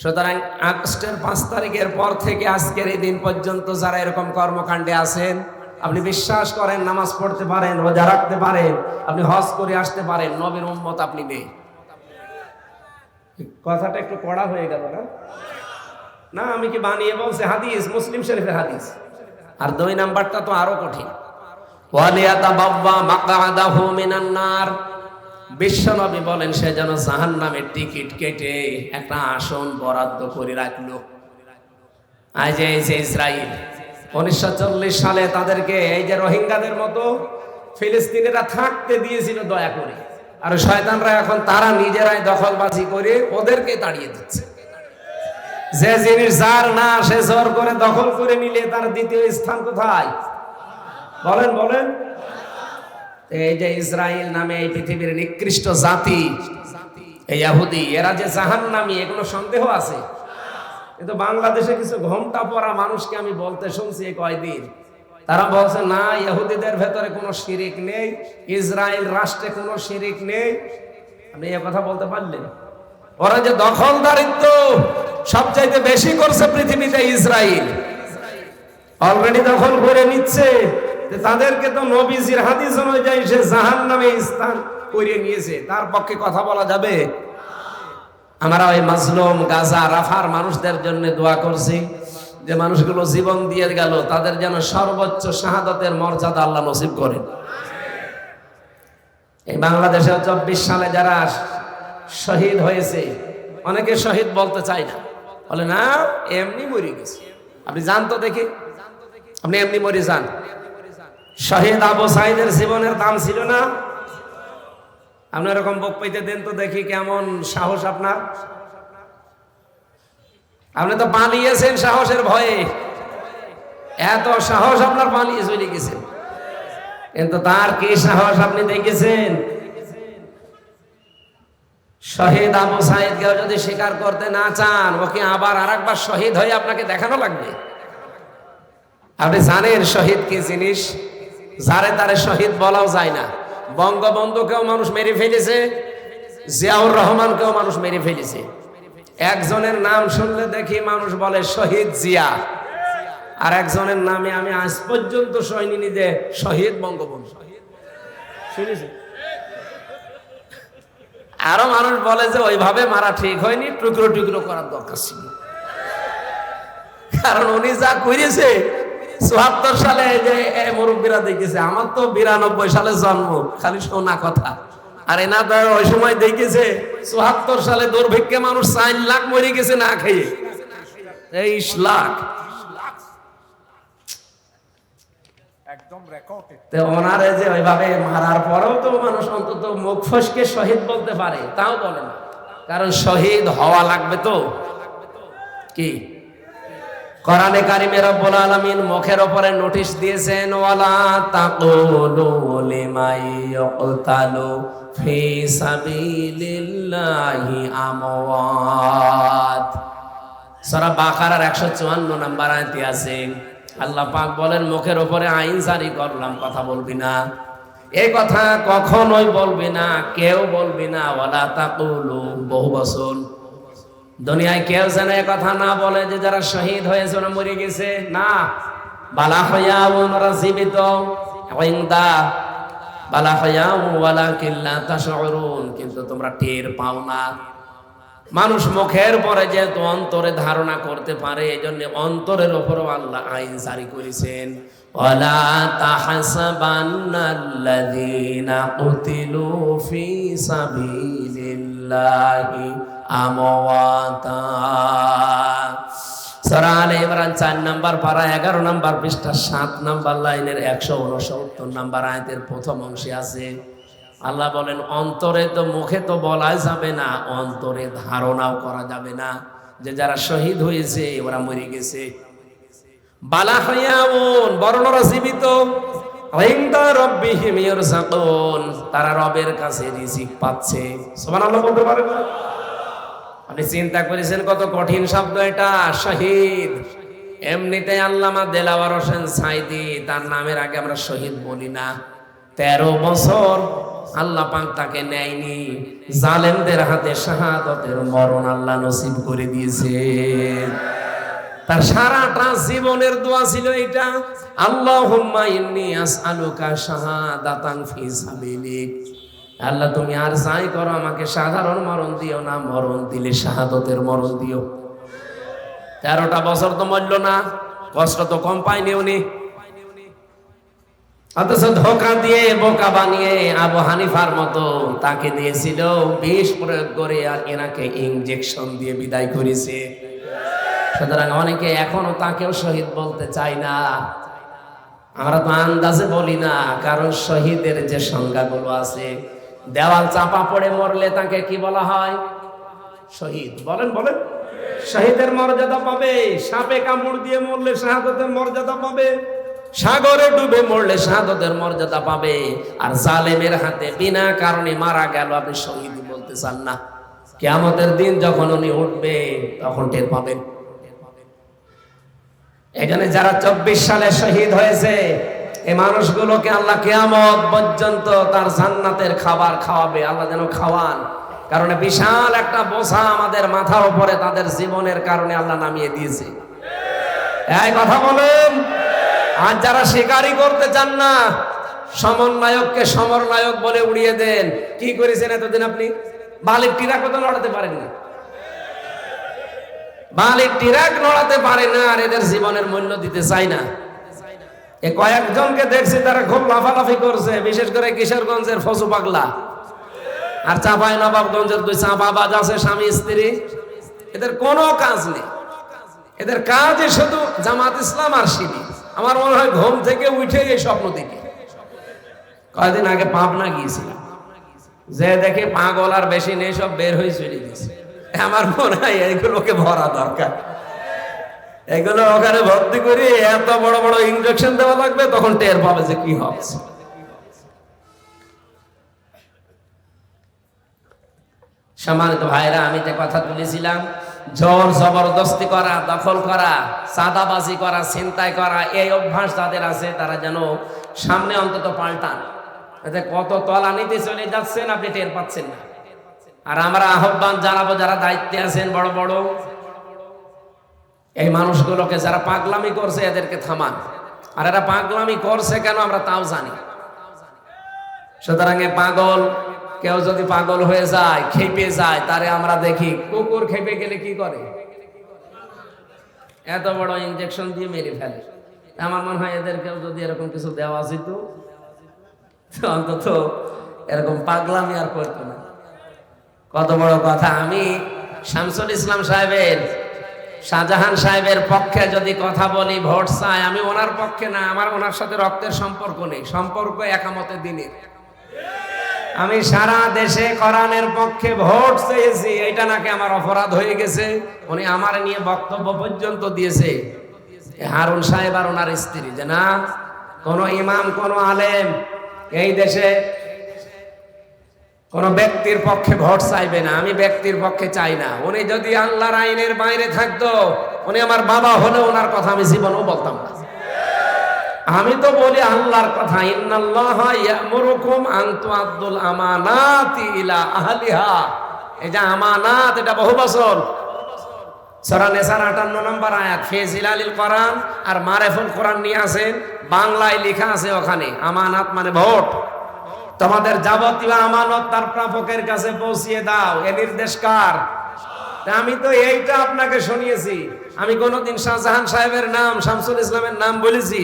S1: সুতরাং আগস্টের 5 তারিখের পর থেকে আজকের এই দিন পর্যন্ত যারা এরকম কর্মকাণ্ডে আছেন, আপনি বিশ্বাস করেন, নামাজ পড়তে পারেন, রোজা রাখতে পারেন, আপনি হজ করে আসতে পারেন, নবীর উম্মত আপনি নেই। কথাটা একটু কড়া হয়ে গেল না? না, আমি কি বানিয়ে বলছি? হাদিস, মুসলিম শরীফের হাদিস। আর 2 নাম্বারটা তো আরো কঠিন, ওয়ালিয়াতাবাওয়া মাকআদাহু মিনান নার। বিশ্বনবী বলেন সে যেন জাহান্নামের টিকিট কেটে একটা আসন বরাদ্দ করে রাখলো। আজ এই যে ইসরায়েল 1940 সালে তাদেরকে এই যে রোহিঙ্গাদের মতো ফিলিস্তিনিরা থাকতে দিয়েছিল দয়া করে, আর শয়তানরা এখন তারা নিজেরাই দখলবাজি করে ওদেরকে তাড়িয়ে দিচ্ছে। যে জিনিস যার না সে জোর করে দখল করে নিলে তার দ্বিতীয় স্থান কোথায়? বলেন বলেন। এই যে ইসরায়েল নামে এই পৃথিবীর নিকৃষ্ট জাতি, এই ইহুদি, এরা যে জাহান্নামী এ কোনো সন্দেহ আছে? কিন্তু বাংলাদেশে কিছু ঘোমটা পরা মানুষকে আমি বলতে শুনছি এই কয়দিন, তারা বলছে না ইহুদিদের ভেতরে কোনো শিরিক নেই, ইসরায়েল রাষ্ট্রে কোনো শিরিক নেই। আপনি এ কথা বলতে পারলেন? ওরা যে দখলদারিত্ব সবচাইতে বেশি করছে পৃথিবীতে ইসরায়েল, অলরেডি দখল করে নিচ্ছে। তাদেরকে তো নবীজির হাদিস অনুযায়ী সে জাহান্নামে স্থান করে নিয়েছে, তার পক্ষে কথা বলা যাবে? আমরা ওই মাজলুম গাজা রাফার মানুষদের জন্য দোয়া করছি যে মানুষগুলো জীবন দিয়ে গেল, তাদের যেন সর্বোচ্চ শাহাদাতের মর্যাদা আল্লাহ নসিব করেন। এই বাংলাদেশে 24 সালে যারা শহীদ হয়েছে, অনেকে শহীদ বলতে চায় না, বলে না এমনি মরে গেছে। আপনি জান তো দেখি, আপনি এমনি মরে যান। শহীদ আবু সাইদের জীবনের দাম ছিল না? আপনি এরকম বুক পাইতে দেন তো দেখি, কেমন সাহস আপনার। আপনি তো পালিয়েছেন সাহসের ভয়ে, এত সাহস আপনার, পালিয়ে চলে গেছেন। কিন্তু তার কি সাহস আপনি দেখেছেন? শহীদ আবু সাইদকেও যদি স্বীকার করতে না চান, ওকে আবার আরেকবার শহীদ হয়ে আপনাকে দেখানো লাগবে। আপনি জানেন শহীদ কি জিনিস? যারে তারে শহীদ বলাও যায় না। বঙ্গবন্ধুকেও মানুষ মেরে ফেলেছে, জিয়াউর রহমানকেও মানুষ মেরে ফেলেছে। একজনের নাম শুনলে দেখি মানুষ বলে শহীদ জিয়া, আর একজনের নামে আমি আজ পর্যন্ত শুনিনি যে শহীদ বঙ্গবন্ধু। শুনেছি? আরো মানুষ বলে যে ওইভাবে মারা ঠিক হয়নি, টুকরো টুকরো করার দরকার ছিল। কারণ উনি যা করেছে ৭৪ সালে যে মুরব্বীরা দেখেছে, আমার তো 92 সালে জন্ম, খালি শোনা কথা। আর এনা তো ওই সময় দেখেছে ৭৪ সালে দুর্ভিক্ষে মানুষ 4 লাখ মরে গেছে না খেয়ে, 23 লাখ। ওনারে যে ওইভাবে মারার পরেও তো মানুষ অন্তত মুখ ফসকে শহীদ বলতে পারে, তাও বলে না। কারণ শহীদ হওয়া লাগবে তো। কি কোরআনে কারিমে রব্বুল আলামিন মুখের উপরে নোটিশ দিয়েছেন, ওয়ালা তাকুলু লিমাই ইয়াকতালু ফি সাবিলিল্লাহি আমওয়াত। সূরা বাকারার 154 নম্বর আয়াতে আছে, আল্লাহ পাক বলেন মুখের উপরে আইন জারি করলাম, কথা বলবি না। এই কথা কখনোই বলবি না, কেউ বলবি না। ওয়ালা তাকুলু, বহু বচন। দুনিয়ায় কেউ যেন এ কথা না বলে যে যারা শহীদ হয়েছে ওরা মরে গেছে, না। বালা হায়াউন, ওরা জীবিত। ইনদা বালা হায়াউ ওয়ালাকিন লা তাশউরুন, কিন্তু তোমরা টের পাও না। মানুষ মুখের পরে যেহেতু অন্তরে ধারণা করতে পারে, এই জন্য অন্তরের উপরও আল্লাহ আইন জারি করেছেন। ওয়ালা তাহসাবান্নাল্লাযীনা কুতিলু ফি সাবিলিল্লাহি আমওয়াতা। সূরা আলে ইমরান 4 নম্বর পারা 11 নম্বর পৃষ্ঠা 7 নম্বর লাইনের 169 নম্বর আয়াতের প্রথম অংশে আছে, আল্লাহ বলেন অন্তরে তো, মুখে তো বলা যাবে না, অন্তরে ধারণাও করা যাবে না যে যারা শহীদ হয়েছে ওরা মরে গেছে। বালা হায়াউন, বর্ণরা জীবিত, ইনদা রাব্বিহিম ইয়ারযাকুন, তারা রবের কাছে রিজিক পাচ্ছে। সুবহানাল্লাহ বলতে পারেন না? আপনি চিন্তা করেছেন কত কঠিন শব্দ এটা, শহীদ। এমনিতে আল্লামা দেলাওয়ার হোসেন সাইদি, তার নামের আগে আমরা শহীদ বলি না। 13 বছর আল্লাহ পাক তাকে নেয়নি, জালেমদের হাতে শাহাদাতের মরণ আল্লাহ নসিব করে দিয়েছে। তার সারাটা জীবনের দোয়া ছিল এটা, আল্লাহুম্মা ইন্নী আসআলুকা শাহাদাতান ফি সাবিলিক। আল্লাহ তুমি আর যাই করো আমাকে সাধারণ মরণ দিও না, মরণ দিলে শাহাদাতের মরণ দিও। 13টা বছর তো মরল না, কষ্ট তো কম পায়নি উনি। অথচ ধোঁকা দিয়ে বোকা বানিয়ে আবু হানিফার মতো তাকে দিয়েছিল বিষ প্রয়োগ করে, আর এনাকে ইনজেকশন দিয়ে বিদায় করেছে। সুতরাং অনেকে এখনো তাকেও শহীদ বলতে চায় না। আমরা তো আন্দাজে বলি না, কারণ শহীদের যে সংজ্ঞাগুলো আছে, দেওয়াল চাপা পড়ে মরলে তাকে কি বলা হয়? শহীদ। বলেন বলেন, শহীদের মর্যাদা পাবে। সাপে কামড় দিয়ে মরলে শাহাদাতের মর্যাদা পাবে, সাগরে ডুবে মরলে শাহাদাতের মর্যাদা পাবে। আর জালেমের হাতে বিনা কারণে মারা গেল, আপনি শহীদ বলতে চান না। কিয়ামতের দিন যখন উনি উঠবে তখন টের পাবেন। এখানে যারা 24 সালে শহীদ হয়েছে, এই মানুষগুলোকে আল্লাহ কিয়ামত পর্যন্ত তার জান্নাতের খাবার খাওয়াবে। আল্লাহ যেন খাওয়ান, কারণ বিশাল একটা বোঝা আমাদের মাথার উপরে তাদের জীবনের কারণে আল্লাহ নামিয়ে দিয়েছে। এই কথা বলেন। আর যারা শিকারি করতে চান না, সমন্বয়ককে সমরনায়ক বলে উড়িয়ে দেন। কি করেছেন এতদিন আপনি? বালির টিরাক তো লড়াতে পারেন না, বালির টিরাক লড়াতে পারে না, আর এদের জীবনের মূল্য দিতে চায় না। এ কয়েকজনকে দেখছি তারা খুব লাফালাফি করছে, বিশেষ করে কিশোরগঞ্জের ফজু পাগলা আর চাঁপাই নবাবগঞ্জের 2 চাঁপাবাজ আছে স্বামী স্ত্রী। এদের কোনো কাজ নেই, এদের কাজই শুধু জামাত ইসলাম আর শিবির। আমার মনে হয় ঘুম থেকে উঠে এই স্বপ্ন দেখি। কয়েকদিন আগে পাবনা গিয়েছিলাম, যে দেখে পাগল আর বেশি নেই, সব বের হয়ে চলে গেছে। আমার মনে হয় এইগুলোকে ভরা দরকার, এগুলো ওখানে ভর্তি করে এত বড় বড় ইনজেকশন দেওয়া লাগবে, তখন টের পাবে যে কি হচ্ছে। সম্মানিত ভাইরা, আমি যে কথা তুলেছিলাম, জোর জবরদস্তি করা, দখল করা, চাঁদাবাজি করা, ছিনতাই করা, এই অভ্যাস যাদের আছে তারা যেন সামনে অন্তত পাল্টান। এতে কত তলানিতে চলে যাচ্ছেন আপনি টের পাচ্ছেন না। আর আমরা আহ্বান জানাবো, যারা দায়িত্বে আছেন বড় বড়, এই মানুষগুলোকে যারা পাগলামি করছে এদেরকে থামান। আর এরা পাগলামি করছে কেন আমরা তাও জানি। সুতরাং পাগল কেউ যদি পাগল হয়ে যায়, খেপে যায়, তারে আমরা দেখি কুকুর খেপে গেলে কি করে, এত বড় ইনজেকশন দিয়ে মেরে ফেলে। আমার মনে হয় এদেরকেও যদি এরকম কিছু দেওয়া যেত, অন্তত এরকম পাগলামি আর করতো না। কত বড় কথা। আমি শামসুল ইসলাম সাহেবের, শাহজাহান সাহেবের পক্ষে যদি কথা বলি, ভোট চাই, আমি ওনার পক্ষে না, আমার ওনার সাথে রক্তের সম্পর্ক নেই, সম্পর্ক একামতে দিনের। আমি সারা দেশে কোরআনের পক্ষে ভোট চেয়েছি, এটা নাকি আমার অপরাধ হয়ে গেছে। উনি আমার নিয়ে বক্তব্য পর্যন্ত দিয়েছে হারুন সাহেব আর ওনার স্ত্রী, যে না, কোন ইমাম, কোন আলেম এই দেশে কোন ব্যক্তির পক্ষে ভোট চাইবে না। আমি ব্যক্তির পক্ষে চাই না। উনি যদি আল্লাহর আইনের বাইরে থাকতো, উনি আমার বাবা হলে ওনার কথা আমি জীবনেও বলতাম না। আমি তো বলি আল্লাহর কথা, ইন্নাল্লাহা ইয়ামুরুকুম আন তুআদ্দুল আমানাতি ইলা আহলিহা। এই যে আমানাত, এটা বহু বছর সূরা নিসার 58 নম্বর আয়াত, ফি জিলালিল কোরআন আর মারিফুল কোরআন নিয়ে আসেন, বাংলায় লেখা আছে ওখানে। আমানাত মানে ভোট। তোমাদের যাবতীয় আমানত তার প্রাপকের কাছে পৌঁছিয়ে দাও, এ নির্দেশ কার? আমি তো এইটা আপনাকে শুনিয়েছি। আমি কোনদিন শাহজাহান সাহেবের নাম, শামসুল ইসলামের নাম বলেছি?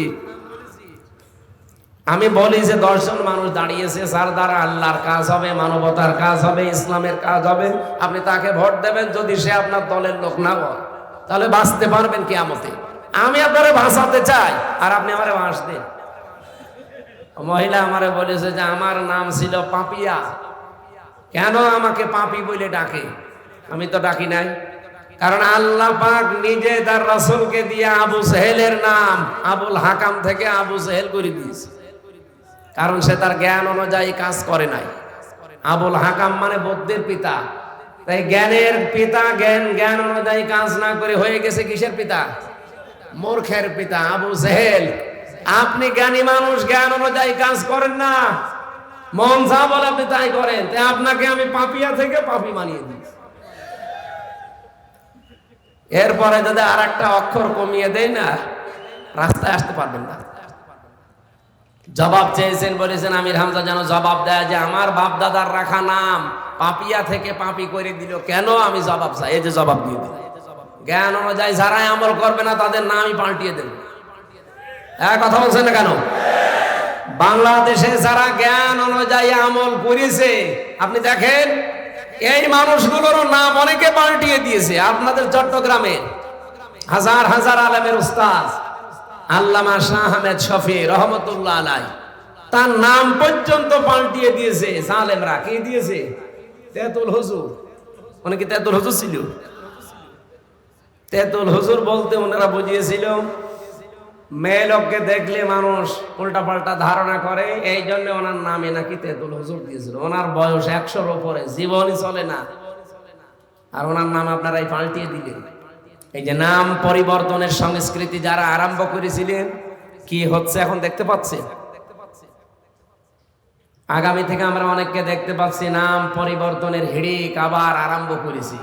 S1: আমি বলি যে 10 জন মানুষ দাঁড়িয়েছে, যার দ্বারা আল্লাহর কাজ হবে, মানবতার কাজ হবে, ইসলামের কাজ হবে, আপনি তাকে ভোট দেবেন। যদি সে আপনার দলের লোক না হয়, তাহলে বাঁচতে পারবেন কিয়ামতে। আমি আপনারে বাঁচাতে চাই, আর আপনি আমারে বাঁচ দেন। মহিলা আমারে বলেছে যে আমার নাম ছিল পাপিয়া, কেন আমাকে পাপি বলে ডাকে? আমি তো ডাকি নাই। কারণ আল্লাহ পাক নিজে তার রাসূলকে দিয়ে আবু সেহেলের নাম আবুল হাকাম থেকে আবু সেহেল করে দিয়েছে, কারণ সে তার জ্ঞান অনুযায়ী কাজ করে নাই। আবুল হাকাম মানে বুদ্ধির পিতা, তাই জ্ঞানের পিতা জ্ঞান অনুযায়ী কাজ না করে হয়ে গেছে কিসের পিতা? মূর্খের পিতা আবু সেহেল। আপনি জ্ঞানী মানুষ, জ্ঞান অনুযায়ী কাজ করেন না, মন যা বলে আপনি তাই করেন, তাই আপনাকে আমি পাপিয়া থেকে পাপী বানিয়ে দিই। এরপরে যদি আর একটা অক্ষর কমিয়ে দেয় না, রাস্তায় আসতে পারবেন না। জবাব চেয়েছেন, বলেছেন আমির হামজা যেন জবাব দেয় যে আমার বাপ দাদার রাখা নাম পাপিয়া থেকে পাপী করে দিল কেন, আমি জবাব চাই। এই যে জবাব দিয়ে দিল, জ্ঞান অনুযায়ী যারাই আমল করবে না তাদের নামই পাল্টিয়ে দেবে। কথা বলছেন না কেন? বাংলাদেশে যারা জ্ঞান অনুযায়ী আমল করেছে, আপনি দেখেন এই মানুষগুলোর নাম অনেকে পাল্টিয়ে দিয়েছে। আপনাদের চট্টগ্রামে হাজার হাজার আলেমের উস্তাদ আল্লামা শাহ আহমেদ শফি রহমতুল্লাহ আলাই, তার নাম পর্যন্ত পাল্টিয়ে দিয়েছে জালেমরা। কি দিয়েছে? তেতুল হুজুর। উনি কি তেতুল হুজুর ছিল? তেতুল হুজুর বলতে ওনারা বুঝিয়েছিল মেয়ে লোককে দেখলে মানুষ উল্টা পাল্টা ধারণা করে, এই জন্য ওনার নামে নাকি তেতুল হুজুর দিয়েছিল। ওনার বয়স 100-র উপরে, জীবনই চলে না, আর ওনার নাম আপনারাই পাল্টিয়ে দিলেন। এই যে নাম পরিবর্তনের সংস্কৃতি যারা আরম্ভ করেছিলেন, কি হচ্ছে এখন দেখতে পাচ্ছে। আগামী থেকে আমরা অনেককে দেখতে পাচ্ছি নাম পরিবর্তনের হিড়িক আবার আরম্ভ করেছি।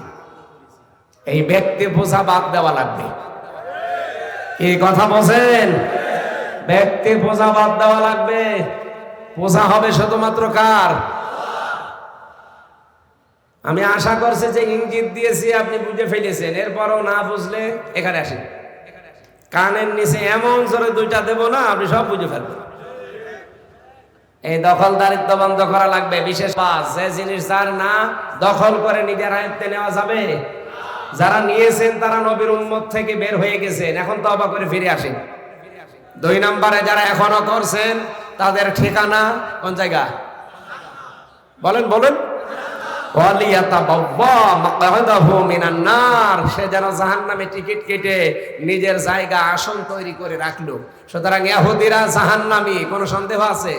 S1: এই ব্যক্তি বোঝা বাদ দেওয়া লাগবে। এই কথা বলেন, ব্যক্তি বোঝা বাদ দেওয়া লাগবে। বোঝা হবে শুধুমাত্র কার? আমি আশা করছি যে ইঙ্গিত দিয়েছি আপনি বুঝে ফেলেছেন। এরপরও না বুঝলে এখানে আসেন, কানের নিচে এমন জোরে দুইটা দেব না, আপনি সব বুঝে ফেলবেন। এই দখলদারিত্ব বন্ধ করা লাগবে। বিশেষ যে জিনিস যার না দখল করে নিজের আয়ত্তে নেওয়া যাবে, যারা নিয়েছেন তারা নবীর উম্মত থেকে বের হয়ে গেছেন, এখন তওবা করে ফিরে আসেন। 2 নম্বরে যারা এখনো করছেন তাদের ঠিকানা কোন জায়গা? বলেন বলেন। সে যেন জাহান্নামে টিকিট কেটে নিজের জায়গা আসন তৈরি করে রাখলো। সুতরাং ইহুদিরা জাহান্নামী, কোনো সন্দেহ আছে?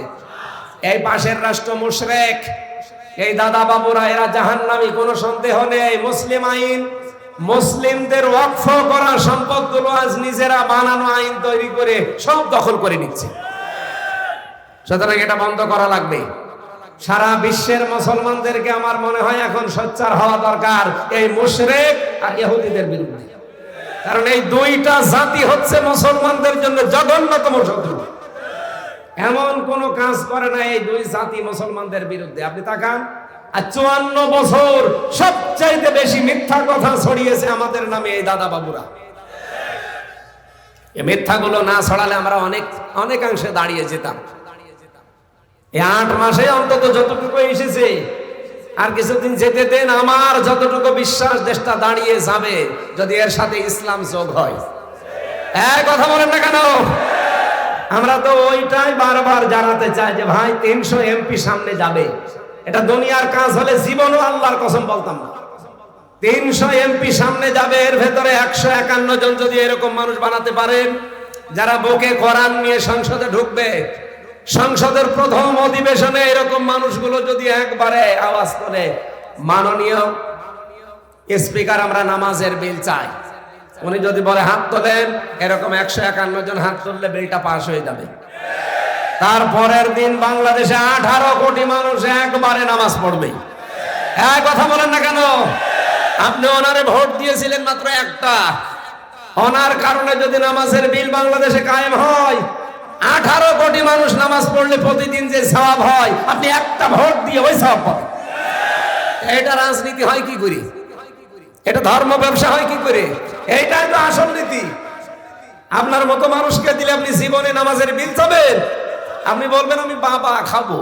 S1: এই পাশের রাষ্ট্র মুশরিক, এই দাদা বাবুরা এরা জাহান্নামী, কোনো সন্দেহ নেই। মুসলিম আইন, মুসলিমদের ওয়াকফ করা সম্পদগুলো আজ নিজেরা বানানো আইন তৈরি করে সব দখল করে নিচ্ছে। সুতরাং এটা বন্ধ করা লাগবে। সারা বিশ্বের মুসলমানদেরকে আমার মনে হয় এখন সোচ্চার হওয়া দরকার এই মুশরিক আর ইহুদিদের বিরুদ্ধে। কারণ এই দুইটা জাতি হচ্ছে মুসলমানদের জন্য জঘন্যতম শত্রু। এমন কোন কাজ করে না এই দুই জাতি মুসলমানদের বিরুদ্ধে। আপনি তাকান, আর 54 বছর সবচাইতে বেশি মিথ্যা কথা ছড়িয়েছে আমাদের নামে এই দাদা বাবুরা। এই মিথ্যাগুলো না ছড়ালে আমরা অনেকাংশে দাঁড়িয়ে যেতাম। এই 8 মাসে অন্তত যতটুকু এসেছে, আর কিছুদিন যেতে দেন, আমার যতটুকু বিশ্বাস দেশটা দাঁড়িয়ে যাবে যদি এর সাথে ইসলাম যোগ হয়। কথা বলেন না কেন? আমরা তো ওইটাই বারবার জানাতে চাই যে ভাই 300 এমপি সামনে যাবে, এটা দুনিয়ার কাজ হলে জীবনও আল্লাহর কসম বলতাম না। 300 এমপি সামনে যাবে, এর ভেতরে 151 জন যদি এরকম মানুষ বানাতে পারেন যারা বুকে কোরআন নিয়ে সংসদে ঢুকবে, সংসদের প্রথম অধিবেশনে এরকম মানুষগুলো যদি একবারে আওয়াজ করে মাননীয় স্পিকার আমরা নামাজের বিল চাই, উনি যদি বলে হাত তোলেন, এরকম 151 জন হাত তুললে বিলটা পাস হয়ে যাবে। তারপরের দিন বাংলাদেশে 18 কোটি মানুষ একবারে নামাজ পড়বে। কথা বলেন না কেন? আপনি ওনারে ভোট দিয়েছিলেন মাত্র একটা, ওনার কারণে যদি নামাজের বিল বাংলাদেশে কায়েম হয়, 18 কোটি মানুষ নামাজ পড়লে প্রতিদিন যে সওয়াব হয়, আপনি একটা ভোট দিয়ে ওই সওয়াব পাবেন। এটা রাজনীতি হয় কি করে? এটা ধর্ম ব্যবসা হয় কি করে? এইটাই তো আসল নীতি। আপনার মতো মানুষকে দিলে আপনি জীবনে নামাজের বিল পাবেন, আপনি বলবেন আমি বাবা খাবো।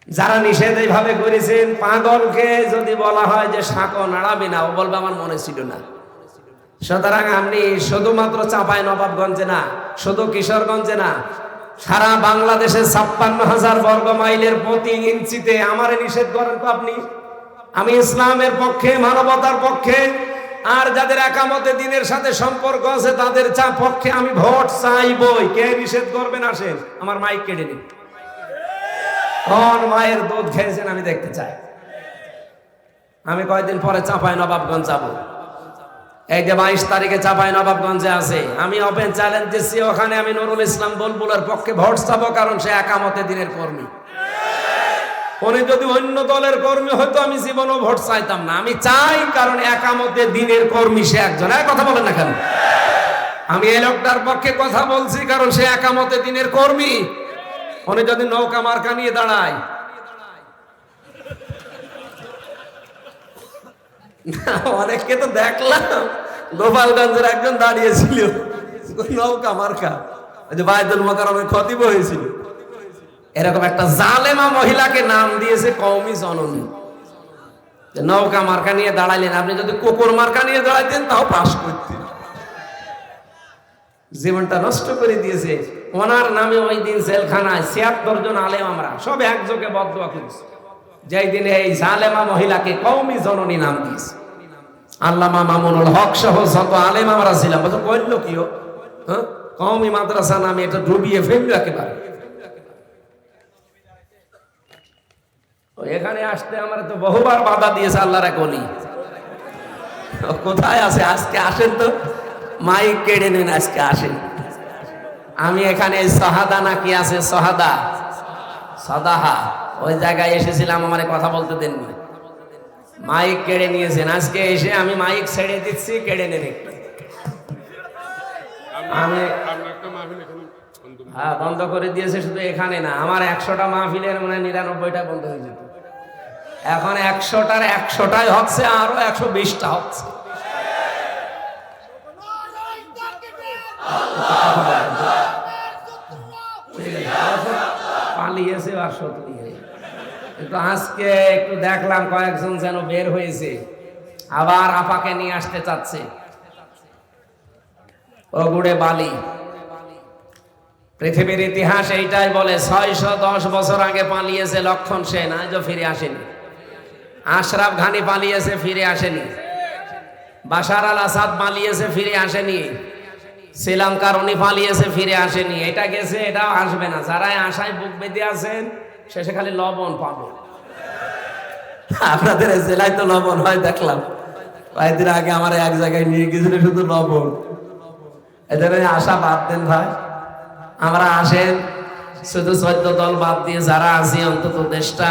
S1: যারা নিষেধ এইভাবে করেছেন, পাগলকে যদি বলা হয় যে শাঁখো নাড়াবি না, ও বলবে আমার মনে ছিল না। সুতরাং আপনি শুধুমাত্র চাঁপাই নবাবগঞ্জে না, শুধু কিশোরগঞ্জে না, সারা বাংলাদেশে 56,000 বর্গ মাইলের প্রতি ইঞ্চিতে আমারে নিষেধ করেন তো আপনি? আমি ইসলামের পক্ষে, মানবতার পক্ষে, আর যাদের একামতে দিনের সাথে সম্পর্ক আছে তাদের পক্ষে আমি ভোট চাইবই। কে নিষেধ করবেন? আসেন, আমার মাইক কেটে নিন। কোন মায়ের দুধ খেয়েছেন আমি দেখতে চাই। আমি কয়েকদিন পরে চাঁপাইনবাবগঞ্জ যাব। এই যে 22 তারিখে চাঁপাইনবাবগঞ্জে আছে, আমি ওপেন চ্যালেঞ্জ দিচ্ছি, ওখানে আমি নুরুল ইসলাম বুলবুলের পক্ষে ভোট চাবো, কারণ সে একামতে দিনের কর্মী। উনি যদি অন্য দলের কর্মী হয়তো আমি জীবনও ভোট চাইতাম না। আমি চাই কারণ একামতে দিনের কর্মী সে একজন। কথা বলেন না কেন? আমি এই লোকটার পক্ষে কথা বলছি কারণ সে একামতে দিনের কর্মী। উনি যদি নৌকা মার্কা নিয়ে দাঁড়ায়, অনেককে তো দেখলাম, গোপালগঞ্জের একজন দাঁড়িয়েছিল নৌকা মার্কা, যে বায়তুল মোকাররমের খতিব হয়েছিল, এরকম একটা জালেমা মহিলাকে নাম দিয়েছে কওমি জননী। নৌকা মার্কা নিয়ে দাঁড়াইলেন, আপনি যদি কুকুর মার্কা নিয়ে দাঁড়াইতেন তাও পাস করতেন। জীবনটা নষ্ট করে দিয়েছে। ওনার নামে ওই দিন জেলখানায় 76 জন আলেম আমরা সব একযোগে বদদোয়া করেছি, যেই দিনে এই জালেমা মহিলাকে কওমি জননী নাম দিয়েছে। আল্লামা মামুনুল হক সহ যত আলেম আমরা ছিলাম, বলতো কইল কি কওমি মাদ্রাসা নামে এটা ডুবিয়ে ফেললো একেবারে। এখানে আসতে আমার তো বহুবার বাধা দিয়েছে আল্লাহর এক ওলি। কোথায় আছে? আজকে আসেন তো, মাইক কেড়ে নেন, আজকে আসেন। আমি এখানে সহাদা নাকি আছে, সহাদা সদাহা, ওই জায়গায় এসেছিলাম, আমার কথা বলতে দেন না, মাইক কেড়ে নিয়েছেন। আজকে এসে আমি মাইক ছেড়ে দিচ্ছি, কেড়ে নেন একটু। আমি হ্যাঁ বন্ধ করে দিয়েছে, শুধু এখানে না, আমার 100টা মাহফিলের মানে 99টা বন্ধ হয়ে যেত। এখন 100টার 100টাই হচ্ছে, আরো 120টা হচ্ছে। পালিয়েছে আর সত্যি। কিন্তু আজকে একটু দেখলাম কয়েকজন যেন বের হয়েছে, আবার আপাকে নিয়ে আসতে চাচ্ছে। ওগুড়ে বালি, পৃথিবীর ইতিহাস এইটাই বলে 610 বছর আগে পালিয়েছে লক্ষণ সেন, আজও ফিরে আসেনি। আশরাফ ঘানি পালিয়েছে, ফিরে আসেনি। বাশার আল আসাদ পালিয়েছে, ফিরে আসেনি। শ্রীলঙ্কার উনি পালিয়েছে, ফিরে আসেনি। এটা গেছে, এটাও আসবে না। যারাই আশায় বুক বেঁধে আছেন, শেষে খালি লবণ পাবো। আপনাদের জেলায় তো লবণ হয় দেখলাম, কয়েকদিন আগে আমার এক জায়গায় নিয়ে গেছিল, শুধু লবণ। এদের আশা বাদ দেন ভাই, আমরা আসেন শুধু 14 দল বাদ দিয়ে যারা আছি, অন্তত দেশটা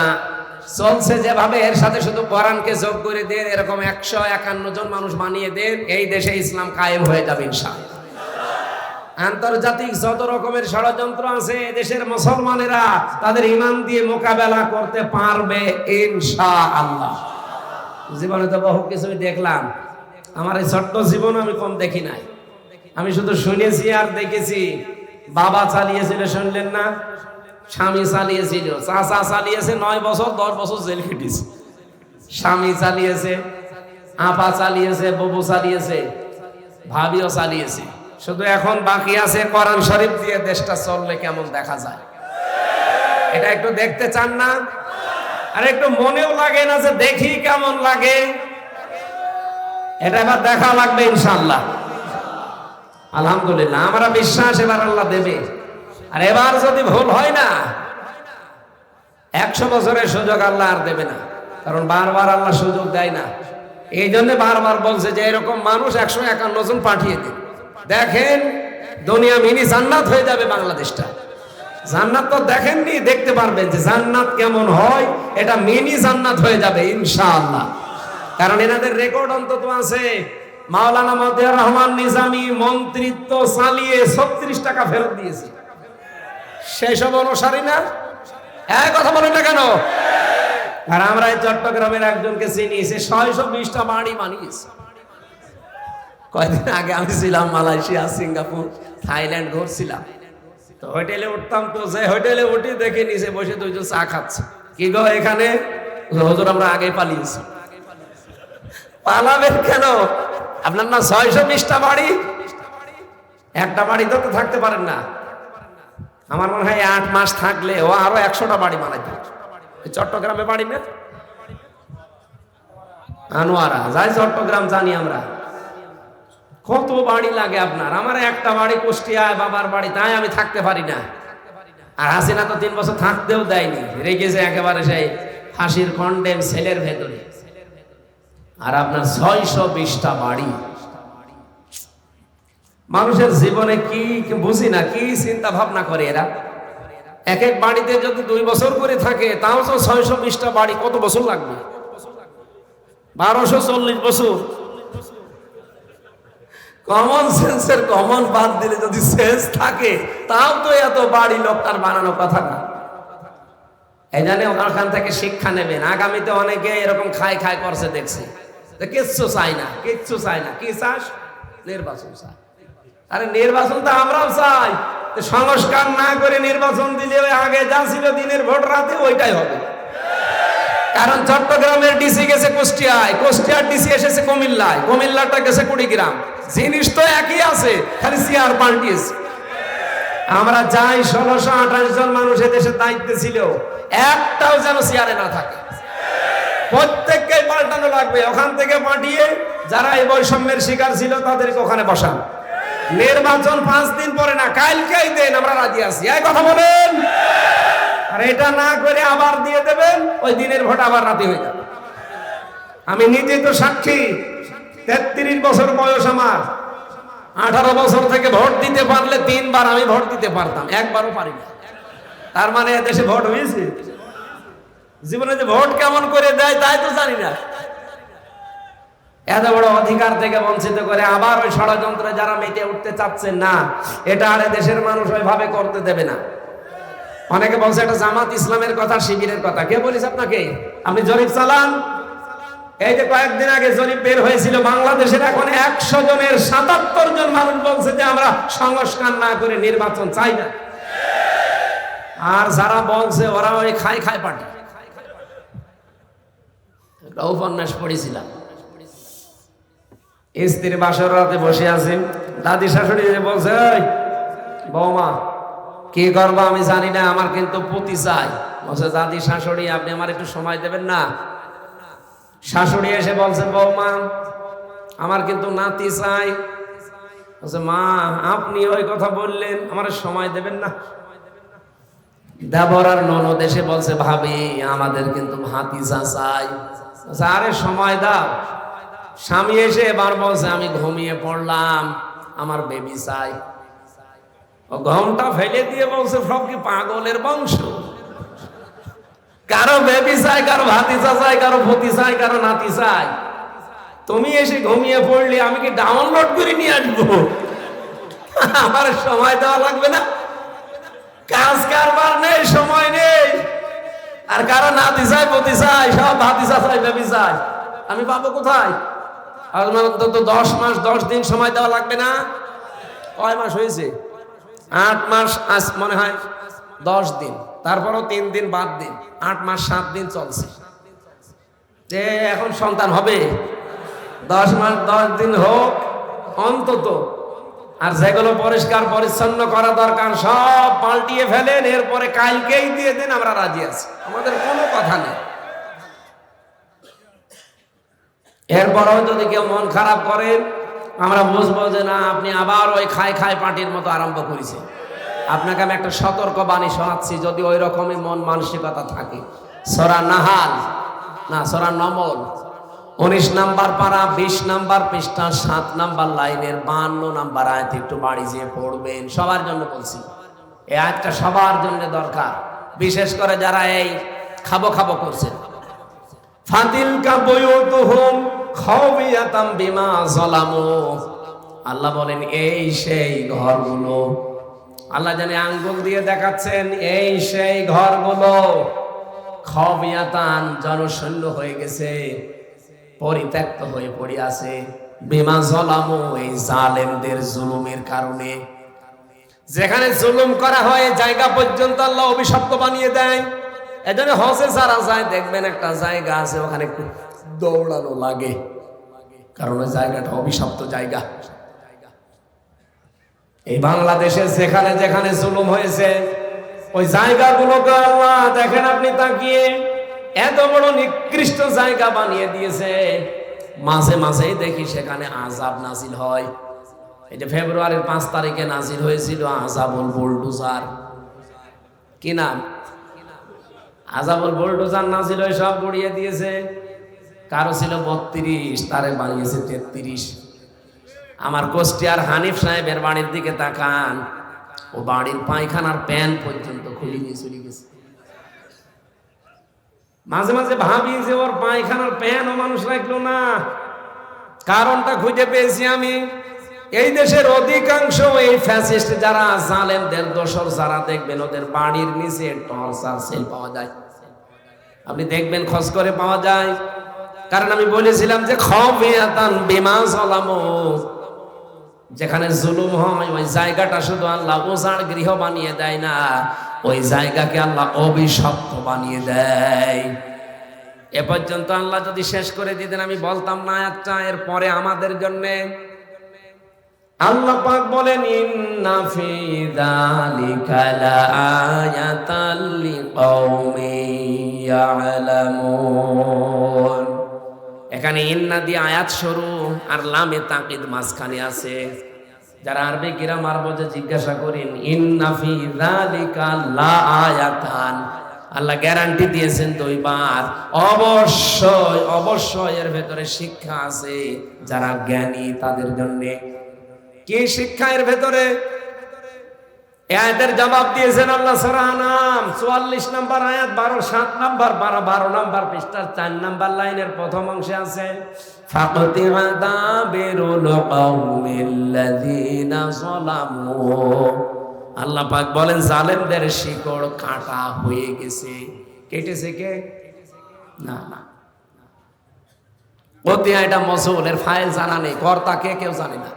S1: চলছে যেভাবে এর সাথে শুধু কোরআনকে যোগ করে দেন, এরকম 151 জন মানুষ বানিয়ে দেন, এই দেশে ইসলাম কায়েম হয়ে যাবে ইনশাআল্লাহ। আন্তর্জাতিক যত রকমের ষড়যন্ত্র আছে, দেশের মুসলমানেরা তাদের ঈমান দিয়ে মোকাবেলা করতে পারবে ইনশাআল্লাহ। জীবনে তো বহু কিছুই দেখলাম, আমার এই ছোট্ট জীবন আমি কম দেখি নাই। আমি শুধু শুনেছি আর দেখেছি। বাবা চালিয়েছিল, শুনলেন না? স্বামী চালিয়েছিল, চাচা চালিয়েছে, 9 বছর 10 বছর জেল খেটেছে। স্বামী চালিয়েছে, আপা চালিয়েছে, ববু চালিয়েছে, ভাবিও চালিয়েছে। শুধু এখন বাকি আছে কোরআন শরীফ দিয়ে দেশটা চললে কেমন দেখা যায়। এটা একটু দেখতে চান না? আর একটু মনেও লাগে না যে দেখি কেমন লাগে? এটা এবার দেখা লাগবে ইনশাআল্লাহ। আলহামদুলিল্লাহ, আমরা বিশ্বাস এবার আল্লাহ দেবে। আর এবার যদি ভুল হয় না, 100 বছরের সুযোগ আল্লাহ আর দেবে না, কারণ বারবার আল্লাহ সুযোগ দেয় না। এই জন্য বারবার বলছে যে এরকম মানুষ 151 জন পাঠিয়ে দিন, দেখেন দুনিয়া মিনি জান্নাত হয়ে যাবে বাংলাদেশটা। জান্নাত তো দেখেননি, দেখতে পারবেন যে জান্নাত কেমন হয়, এটা মিনি জান্নাত হয়ে যাবে ইনশাআল্লাহ। কারণ এনাদের রেকর্ড অন্তত আছে, মাওলানা মতিয়ার রহমান নিজামী মন্ত্রিত্ব চালিয়ে 36 টাকা ফেরত দিয়েছে। সেসব অনুসারী না? এক কথা বলেন না কেন? আর আমরা এই চট্টগ্রামের একজনকে চিনি, সে 620টা বাড়ি বানিয়েছে। কয়েকদিন আগে আমি ছিলাম মালয়েশিয়া, সিঙ্গাপুর, থাইল্যান্ড ঘুরছিলাম। তো হোটেলে উঠতাম, তো যে হোটেলে উঠি দেখে নিচে বসে 2 জন চা খাচ্ছে। কি গো এখানে? হুজুর আমরা আগে পালিয়েছি। পালাবেন কেন? আপনার না 620টা বাড়ি, একটা বাড়িতে তো থাকতে পারেন না। আমার মনে হয় 8 মাস থাকলে ও আরো 100টা বাড়ি বানাইতো। চট্টগ্রামে বাড়ি না আনোয়ারা, যাই চট্টগ্রাম জানি আমরা, কত বাড়ি লাগে আপনার। আমার একটা বাড়ি কুষ্টিয়ায়, বাবার বাড়ি, তাই আমি থাকতে পারি না। আর হাসিনা তো 3 বছর থাকতেও দেয়নি, রেখেছে একেবারে সেই ফাঁসির কন্ডেম সেলের ভেতরে। আর আপনার 620টা বাড়ি। মানুষের জীবনে কি বুঝি না, কি চিন্তা ভাবনা করে এরা। এক এক বাড়িতে যদি 2 বছর করে থাকে, তাও তো 620টা বাড়ি, কত বছর লাগবে? 1240 বছর। কমন সেন্সের কমন বাদ দিলে যদি সেন্স থাকে, তাও তো এত বাড়ি লোকটার বানানো কথা না। এই জানে ওখান থেকে শিক্ষা নেবেন। আগামীতে অনেকে এরকম খাই খাই করছে দেখছি, কিচ্ছু চাই না, কিচ্ছু চাই না। কি চাস? নির্বাচন চাই। আরে নির্বাচন তো আমরাও চাই, সংস্কার না করে নির্বাচন দিলে আগে যা ছিল দিনের ভোট রাতে ওইটাই হবে। কারণ চট্টগ্রামের ডিসি গেছে কুষ্টিয়ায়, কুষ্টিয়ার ডিসি এসেছে কুমিল্লায়, কুমিল্লাটা গেছে কুড়িগ্রাম। জিনিস তো একই আছে, খালি চেয়ার পাল্টিয়েছে। আমরা যাই 1628 জন মানুষ এদেশের দায়িত্বে ছিল, একটাও যেন চেয়ারে না থাকে। প্রত্যেককে পাল্টানো লাগবে। ওখান থেকে পাঠিয়ে যারা এই বৈষম্যের শিকার ছিল তাদেরকে ওখানে বসান। নির্বাচন 5 দিন পরে না, কালকেই দেন, আমরা রাজি আছি। এই কথা বলেন। আর এটা না করে আবার দিয়ে দেবেন, ওই দিনের ভোট আবার রাতে হয়ে যাবে। আমি নিজে তো সাক্ষী। 33 বছর বয়স আমার। 18 বছর থেকে ভোট দিতে পারলে 3 বার আমি ভোট দিতে পারতাম, একবারও পারি না। তার মানে এদেশে ভোট হয়েছে? জীবনে যে ভোট কেমন করে দেয় তাই তো জানি না। এত বড় অধিকার থেকে বঞ্চিত করে আবার ওই ষড়যন্ত্রে যারা মেতে উঠতে চাচ্ছেন না, এটা আর দেশের মানুষ ওইভাবে করতে দেবে না। অনেকে বলছে এটা জামাত ইসলামের কথা, শিবিরের কথা। কে বলিস আপনাকে? আপনি জরিপ চালান। এই যে কয়েকদিন আগে জরিপ বের হয়েছিল, বাংলাদেশের এখন 100 জনের 77 জন মানুষ বলছে যে আমরা সংস্কার না করে নির্বাচন চাই না। আর যারা বলছে ওরা ওই খাই খাই পার্টি। একটা উপন্যাস পড়েছিলাম, স্ত্রীর বাসর রাতে বসে আছে, দাদি শাশুড়ি বলছে, এই বৌমা কি করবো আমি জানি না, আমার কিন্তু পুতি চাই। বলছে, দাদি শাশুড়ি আপনি আমার একটু সময় দেবেন না? শাশুড়ি এসে বলছে, বৌমা আমার কিন্তু নাতি চাই। বলছে, মা আপনি ওই কথা বললেন, আমার সময় দেবেন না? দেবর আর ননদ এসে বলছে, ভাবি আমাদের কিন্তু ভাতিজা চাই। আরে সময় দাও। স্বামী এসে এবার বলছে, আমি ঘুমিয়ে পড়লাম, আমার বেবি চাই। ও ঘুমটা ফেলে দিয়ে বলছে, সব কি পাগলের বংশ? কারো বেবি চাই, কারো ভাতিজা চাই, কারো ভতি চাই, কারো নাতি চাই। তুমি এসে ঘুমিয়ে পড়লে আমি কি ডাউনলোড করে নিয়ে আসবো? আমার সময় দেওয়া লাগবে না? কাজ কারবার নেই, সময় নেই। আর কারো নাতি চাই, ভতি চাই, সব ভাতিজা চাই, বেবি চাই। আমি পাবো কোথায়? আর অন্তত 10 মাস 10 দিন সময় দেওয়া লাগবে না? কয় মাস হয়েছে? 8 মাস আজ মনে হয় 10 দিন, তারপরও 3 দিন বাদ দিন, 8 মাস 7 দিন চলছে। যে এখন সন্তান হবে, 10 মাস 10 দিন হোক অন্তত। আর যেগুলো পরিষ্কার পরিচ্ছন্ন করা দরকার সব পাল্টিয়ে ফেলেন, এরপরে কালকেই দিয়ে দেন, আমরা রাজি আছি, আমাদের কোনো কথা নেই। এরপরেও যদি কেউ মন খারাপ করেন, আমরা বুঝবো যে না, আপনি আবার ওই খাই খাই পার্টির মতো আরম্ভ করেছেন। আপনাকে আমি একটা সতর্ক বাণী শোনাচ্ছি, যদি ওই রকমই মন মানসিকতা থাকে। সূরা নাহাল না, সূরা নমল 19 নাম্বার পারা 20 নাম্বার পৃষ্ঠা 7 নাম্বার লাইনের 52 নাম্বার আয়াত একটু বাড়ি যেয়ে পড়বেন। সবার জন্য বলছি, এই আয়াতটা সবার জন্য দরকার, বিশেষ করে যারা এই খাবো খাবো করছেন। ফাতিলকা বুয়ুতুহুম খাওয়িয়াতাম বিমা যালামু। আল্লাহ বলেন এই সেই ঘরগুলো, আল্লাহ জানে আঙ্গুল দিয়ে দেখাচ্ছেন, এই সেই ঘরগুলো খাওয়িয়াতান জনশূন্য হয়ে গেছে, পরিত্যক্ত হয়ে পড়ে আছে। বিমা যালামু, এই জালেমদের জুলুমের কারণে। যেখানে জুলুম করা হয় জায়গা পর্যন্ত আল্লাহ অভিশপ্ত বানিয়ে দেয়। এজন্য হজে যারা যায় দেখবেন একটা জায়গা আছে, ওখানে একটু দৌড়ানো লাগে, কারণ ওই জায়গাটা অভিশপ্ত জায়গা। এই বাংলাদেশে যেখানে যেখানে জুলুম হয়েছে ওই জায়গাগুলোকে আল্লাহ দেখেন আপনি তাকিয়ে এত বড় নিকৃষ্ট জায়গা বানিয়ে দিয়েছে। মাঝে মাঝেই দেখি সেখানে আযাব নাজিল হয়। এই যে ফেব্রুয়ারির 5 তারিখে নাজিল হয়েছিল আযাবুল বুলডোজার, কি নাম? আযাবুল বুলডোজার নাজিল হয়ে সব গড়িয়ে দিয়েছে। কারো ছিল 32, তারে বানিয়েছে 33। আমার কুষ্টিয়ার হানিফ সাহেবের বাড়ির দিকে তাকান, ও বাড়ির পায়খানার প্যান পর্যন্ত খুলে নিয়ে চলে গেছে। মাঝে মাঝে ভাবি যে ওর পায়খানার প্যানও মানুষ রাখলো না। কারণটা খুঁজে পেয়েছি আমি। এই দেশের অধিকাংশ এই ফ্যাসিস্ট যারা, জালেমদের দোসর যারা, দেখবেন ওদের বাড়ির নিচে টর্চার সেল পাওয়া যায়। আপনি দেখবেন খোঁজ করে পাওয়া যায়। কারণ আমি বলেছিলাম যে খাফিয়াতান বিমা যালামু, যেখানে জুলুম হয় ওই জায়গাটা শুধু আল্লাহ উজাড় গৃহ বানিয়ে দেয় না, ওই জায়গাকে আল্লাহ অভিশপ্ত বানিয়ে দেয়। এ পর্যন্ত আল্লাহ যদি শেষ করে দিতেন আমি বলতাম না আয়াতটা। এর পরে আমাদের জন্য আল্লাহ পাক বলেন ইন্না ফি যালিকা লাআয়াতাল লিকাওমিন ইয়ালামুন। এখানে ইন্না দিয়ে আয়াত শুরু আর লামে তাকিদ মাঝখানে আছে। যারা আরবি গ্রামার বোঝে জিজ্ঞাসা করেন ইন্না ফি যালিকা লাআয়াতান, আল্লাহ গ্যারান্টি দিয়েছেন 2 বার। অবশ্যই অবশ্যই এর ভেতরে শিক্ষা আছে যারা জ্ঞানী তাদের জন্য। কি শিক্ষা এর ভেতরে? আয়াতের জবাব দিয়েছেন আল্লাহ সূরা আনাম 44 নম্বর আয়াত, 7 নম্বর 12 নম্বর পৃষ্ঠার 4 নম্বর লাইনের প্রথম অংশে আছে ফাকতিআ দাবিরুল কওমিল্লাযিনা যালামু। আল্লাহ পাক বলেন জালেমদের শিকড় কাটা হয়ে গেছে। কেটেছে কে? না না, ওতে এটা মসুলের ফাইল জানা নেই, কর্তা কে কেউ জানে না।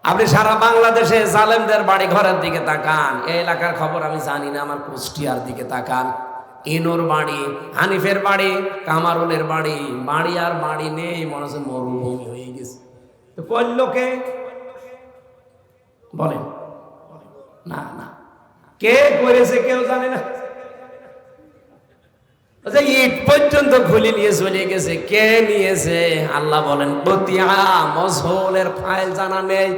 S1: আপনি সারা বাংলাদেশে জালেমদের বাড়ি ঘরের দিকে তাকান, এই এলাকার খবর আমি জানি না, আমার কুষ্টিয়ার দিকে তাকান, ইনুর বাড়ি, হানিফের বাড়ি, কামারুলের বাড়ি, বাড়ি আর বাড়ি নেই, মনে হচ্ছে মরুভূমি হয়ে গেছে। তো করল কে বলেন? না না, কে করেছে কেউ জানে না। ইট পর্যন্ত খুলে নিয়ে চলে গেছে, কে নিয়েছে? আল্লাহ বলেন বতিয়া মজহুলের ফাইল জানা নেই।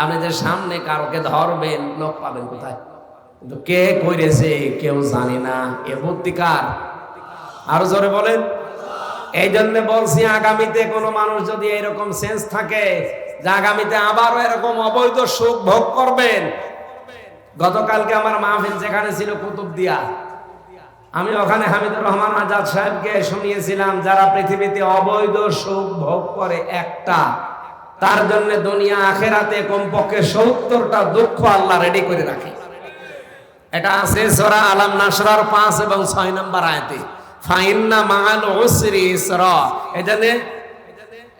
S1: আপনাদের সামনে কারোকে ধরবেন, লোক পাবেন কোথায়? কিন্তু কে করেছে কেউ জানে না। এ বুদ্ধিকার আরো জোরে বলেন। এই জন্য বলছি আগামীতে কোনো মানুষ যদি এরকম সেন্স থাকে যে আগামীতে আবারও এরকম অবৈধ সুখ ভোগ করবেন। গতকালকে আমার মাহফিল যেখানে ছিল কুতুবদিয়া, আমি ওখানে হামিদুর রহমান আজাদ সাহেবকে শুনিয়েছিলাম যারা পৃথিবীতে অবৈধ সুখ ভোগ করে একটা, তার জন্য দুনিয়া আখেরাতে কমপক্ষে 70টা দুঃখ আল্লাহ রেডি করে রাখে। এটা আছে সূরা আলাম নাসরার 5 এবং 6 নম্বর আয়াতে, ফাইন্না মাআল উসরি ইসরা। এজন্য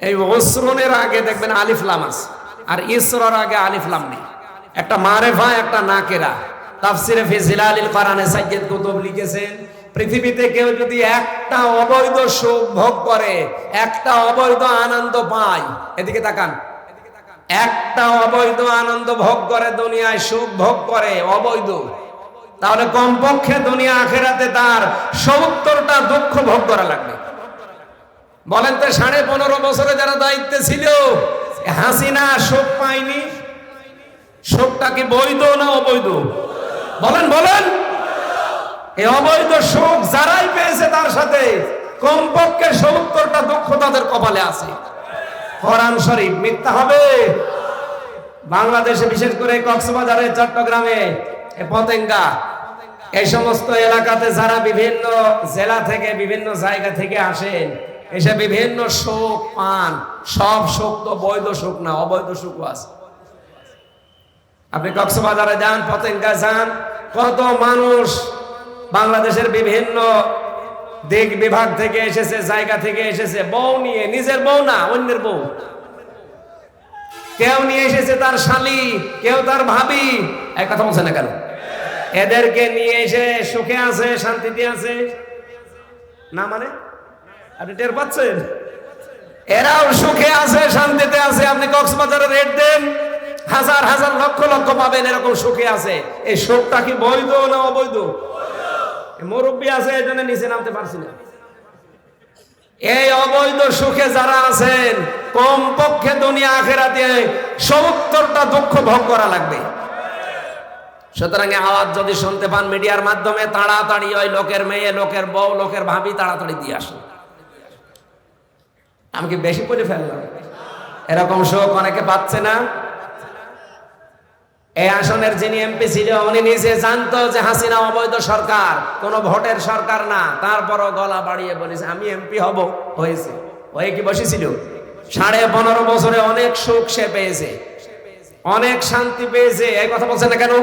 S1: এই উসরুনের আগে দেখবেন আলিফ লাম আছে, আর ইসরার আগে আলিফ লাম নেই। একটা মারেফা একটা নাকেরা। তাফসিরে ফি জিলালিল কোরআনে সাইয়্যিদ কুতুব লিখেছেন পৃথিবীতে কেউ যদি একটা অবৈধ সুখ ভোগ করে, একটা অবৈধ আনন্দ পায়, এদিকে তাকান, একটা অবৈধ আনন্দ ভোগ করে, দুনিয়ায় সুখ ভোগ করে অবৈধ, তাহলে কমপক্ষে দুনিয়া আখেরাতে তার 70টা দুঃখ ভোগ করা লাগবে। বলেন তো 15.5 বছরে যারা দায়িত্বে ছিল, হাসিনা সুখ পায়নি? সুখটা কি বৈধ না অবৈধ? বলেন বলেন। এই অবৈধ সুখ যারাই পেয়েছে তার সাথে কমপক্ষে 70টা দুঃখ তাদের কপালে আছে। কোরআন শরীফ মিথ্যা হবে? বাংলাদেশে বিশেষ করে কক্সবাজারে, চট্টগ্রামে, পতেঙ্গা, এই সমস্ত এলাকাতে যারা বিভিন্ন জেলা থেকে বিভিন্ন জায়গা থেকে আসেন, এসে বিভিন্ন সুখ পান। সব সুখ তো বৈধ সুখ না, অবৈধ সুখও আছে। আপনি কক্সবাজারে যান, পতেঙ্গা যান, কত মানুষ বাংলাদেশের বিভিন্ন দিক বিভাগ থেকে এসেছে, জায়গা থেকে এসেছে, বউ নিয়ে, নিজের বউ না অন্যের বউ। কেউ নিয়ে এসেছে তার শালী, কেউ তার ভাবি। এক কথা বলছে না কেন? এদেরকে নিয়ে এসে সুখে আছে, শান্তিতে আছে না? মানে আপনি টের পাচ্ছেন? এরাও সুখে আছে, শান্তিতে আছে। আপনি কক্সবাজারে রেট দেন, হাজার হাজার লক্ষ লক্ষ পাবেন, এরকম সুখে আছে। এই সুখটা কি বৈধ না অবৈধ? মুরব্বী আছে, এই জন্য নিচে নামতে পারছি না। এই অবৈধ সুখে যারা আছেন, কমপক্ষে দুনিয়া আখিরাতে 70টা দুঃখ ভোগ করা লাগবে। সুতরাং আওয়াজ যদি শুনতে পান মিডিয়ার মাধ্যমে, তাড়াতাড়ি ওই লোকের মেয়ে, লোকের বউ, লোকের ভাবি তাড়াতাড়ি দিয়ে আসুন। আমি কি বেশি করে ফেললাম? এরকম সুখ অনেকে পাচ্ছে না। এই আসনের যিনি এমপি ছিল, উনি নিজে জানতো যে হাসিনা অবৈধ সরকার, কোন ভোটের সরকার না, তারপরও গলা বাড়িয়ে বলেছে আমি এমপি হব। হয়েছে, হয়ে কি বসেছিল? 15.5 বছরে অনেক সুখ সে পেয়েছে, অনেক শান্তি পেয়েছে। এই কথা বলছে না কেন?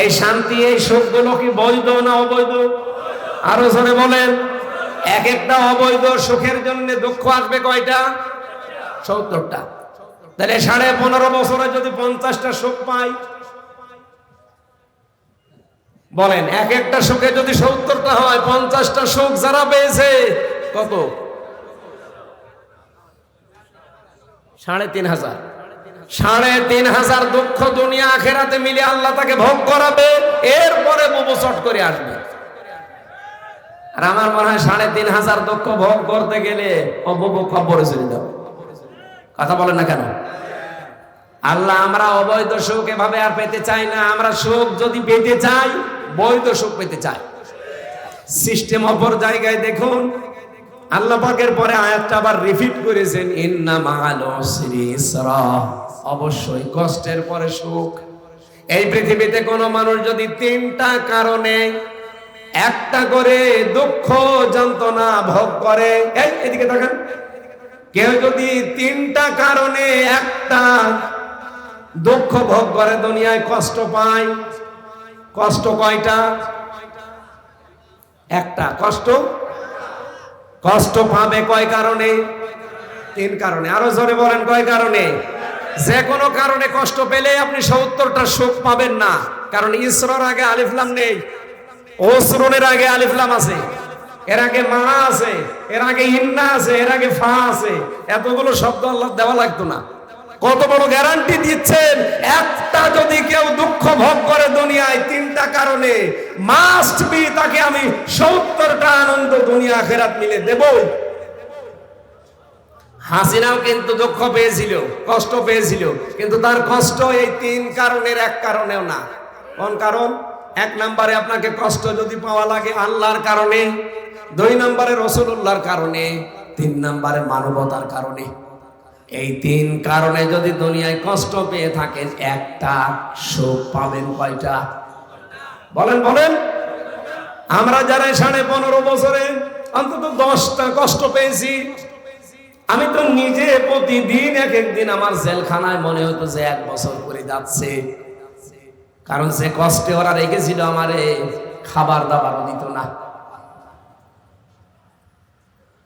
S1: এই শান্তি, এই সুখগুলো কি বৈধ না অবৈধ? আরো জোরে বলেন। এক একটা অবৈধ সুখের জন্য দুঃখ আসবে কয়টা? 70টা। তাহলে 15.5 বছরে যদি 50টা সুখ পাই, বলেন এক একটা সুখে যদি 70টা হয়, 50টা সুখ যারা পেয়েছে কত? 3,500। 3,500 দুঃখ দুনিয়া আখিরাতে মিলে আল্লাহ তাকে ভোগ করাবে, এরপরে বুবু চট করে আসবে। আর আমার মনে হয় 3,500 দুঃখ ভোগ করতে গেলে ও বুবু খবরে চলে যাবে। কথা বলেন না কেন? আল্লাহ, আমরা অবৈধ সুখ এভাবে আর পেতে চাই না। আমরা সুখ যদি পেতে চাই, বৈধ সুখ পেতে চাই। সিস্টেম অপর জায়গায় দেখুন, আল্লাহ পাকের পরে আয়াতটা আবার রিপিট করেছেন, ইন্না মাআল উসরি ইসরা, অবশ্যই কষ্টের পরে সুখ। এই পৃথিবীতে কোন মানুষ যদি 3টা কারণে একটা করে দুঃখ যন্ত্রণা ভোগ করে, এই এদিকে দেখেন, কেউ যদি 3টা কারণে একটা দুঃখ ভোগ করে, দুনিয়ায় কষ্ট পায়, কষ্ট কয়টা? একটা। কষ্ট কষ্ট পাবে কয় কারণে? 3 কারণে। আরো জোরে বলেন, কয় কারণে? যে কোনো কারণে কষ্ট পেলে আপনি 70টা সুখ পাবেন না। কারণ ইসরার আগে আলিফ লাম নেই, ওসরুনের আগে আলিফ লাম আছে, এর আগে মা আছে, এর আগে ইন্না আছে, এর আগে ফা আছে। এতগুলো শব্দ আল্লাহ দেওয়া লাগতো না। কত বড় গ্যারান্টি দিচ্ছেন, একটা যদি কেউ দুঃখ ভোগ করে দুনিয়ায় 3টা কারণে, মাস্ট বি তাকে আমি 70টা আনন্দ দুনিয়া আখিরাত মিলে দেবই। হাসিনাও কিন্তু দুঃখ পেয়েছিল, কষ্ট পেয়েছিল, কিন্তু তার কষ্ট এই 3 কারণের এক কারণেও না। কোন কারণ? 1 নম্বরে আপনাকে কষ্ট যদি পাওয়া লাগে আল্লাহর কারণে, 2 নম্বরে রাসূলুল্লাহর কারণে, 3 নম্বরে মানবতার কারণে। এই 3 কারণে যদি দুনিয়ায় কষ্ট পেয়ে থাকেন, একটা সুখ পাবেন কয়টা? বলেন বলেন। আমরা যারা 15.5 বছরে অন্তত 10টা কষ্ট পেয়েছি, আমি তো নিজে প্রতিদিন এক একদিন আমার জেলখানায় মনে হতো যে 1 বছর করে যাচ্ছে। কারণ সে কষ্টে ওরা রেখেছিল আমারে, খাবার দাবারও দিত না।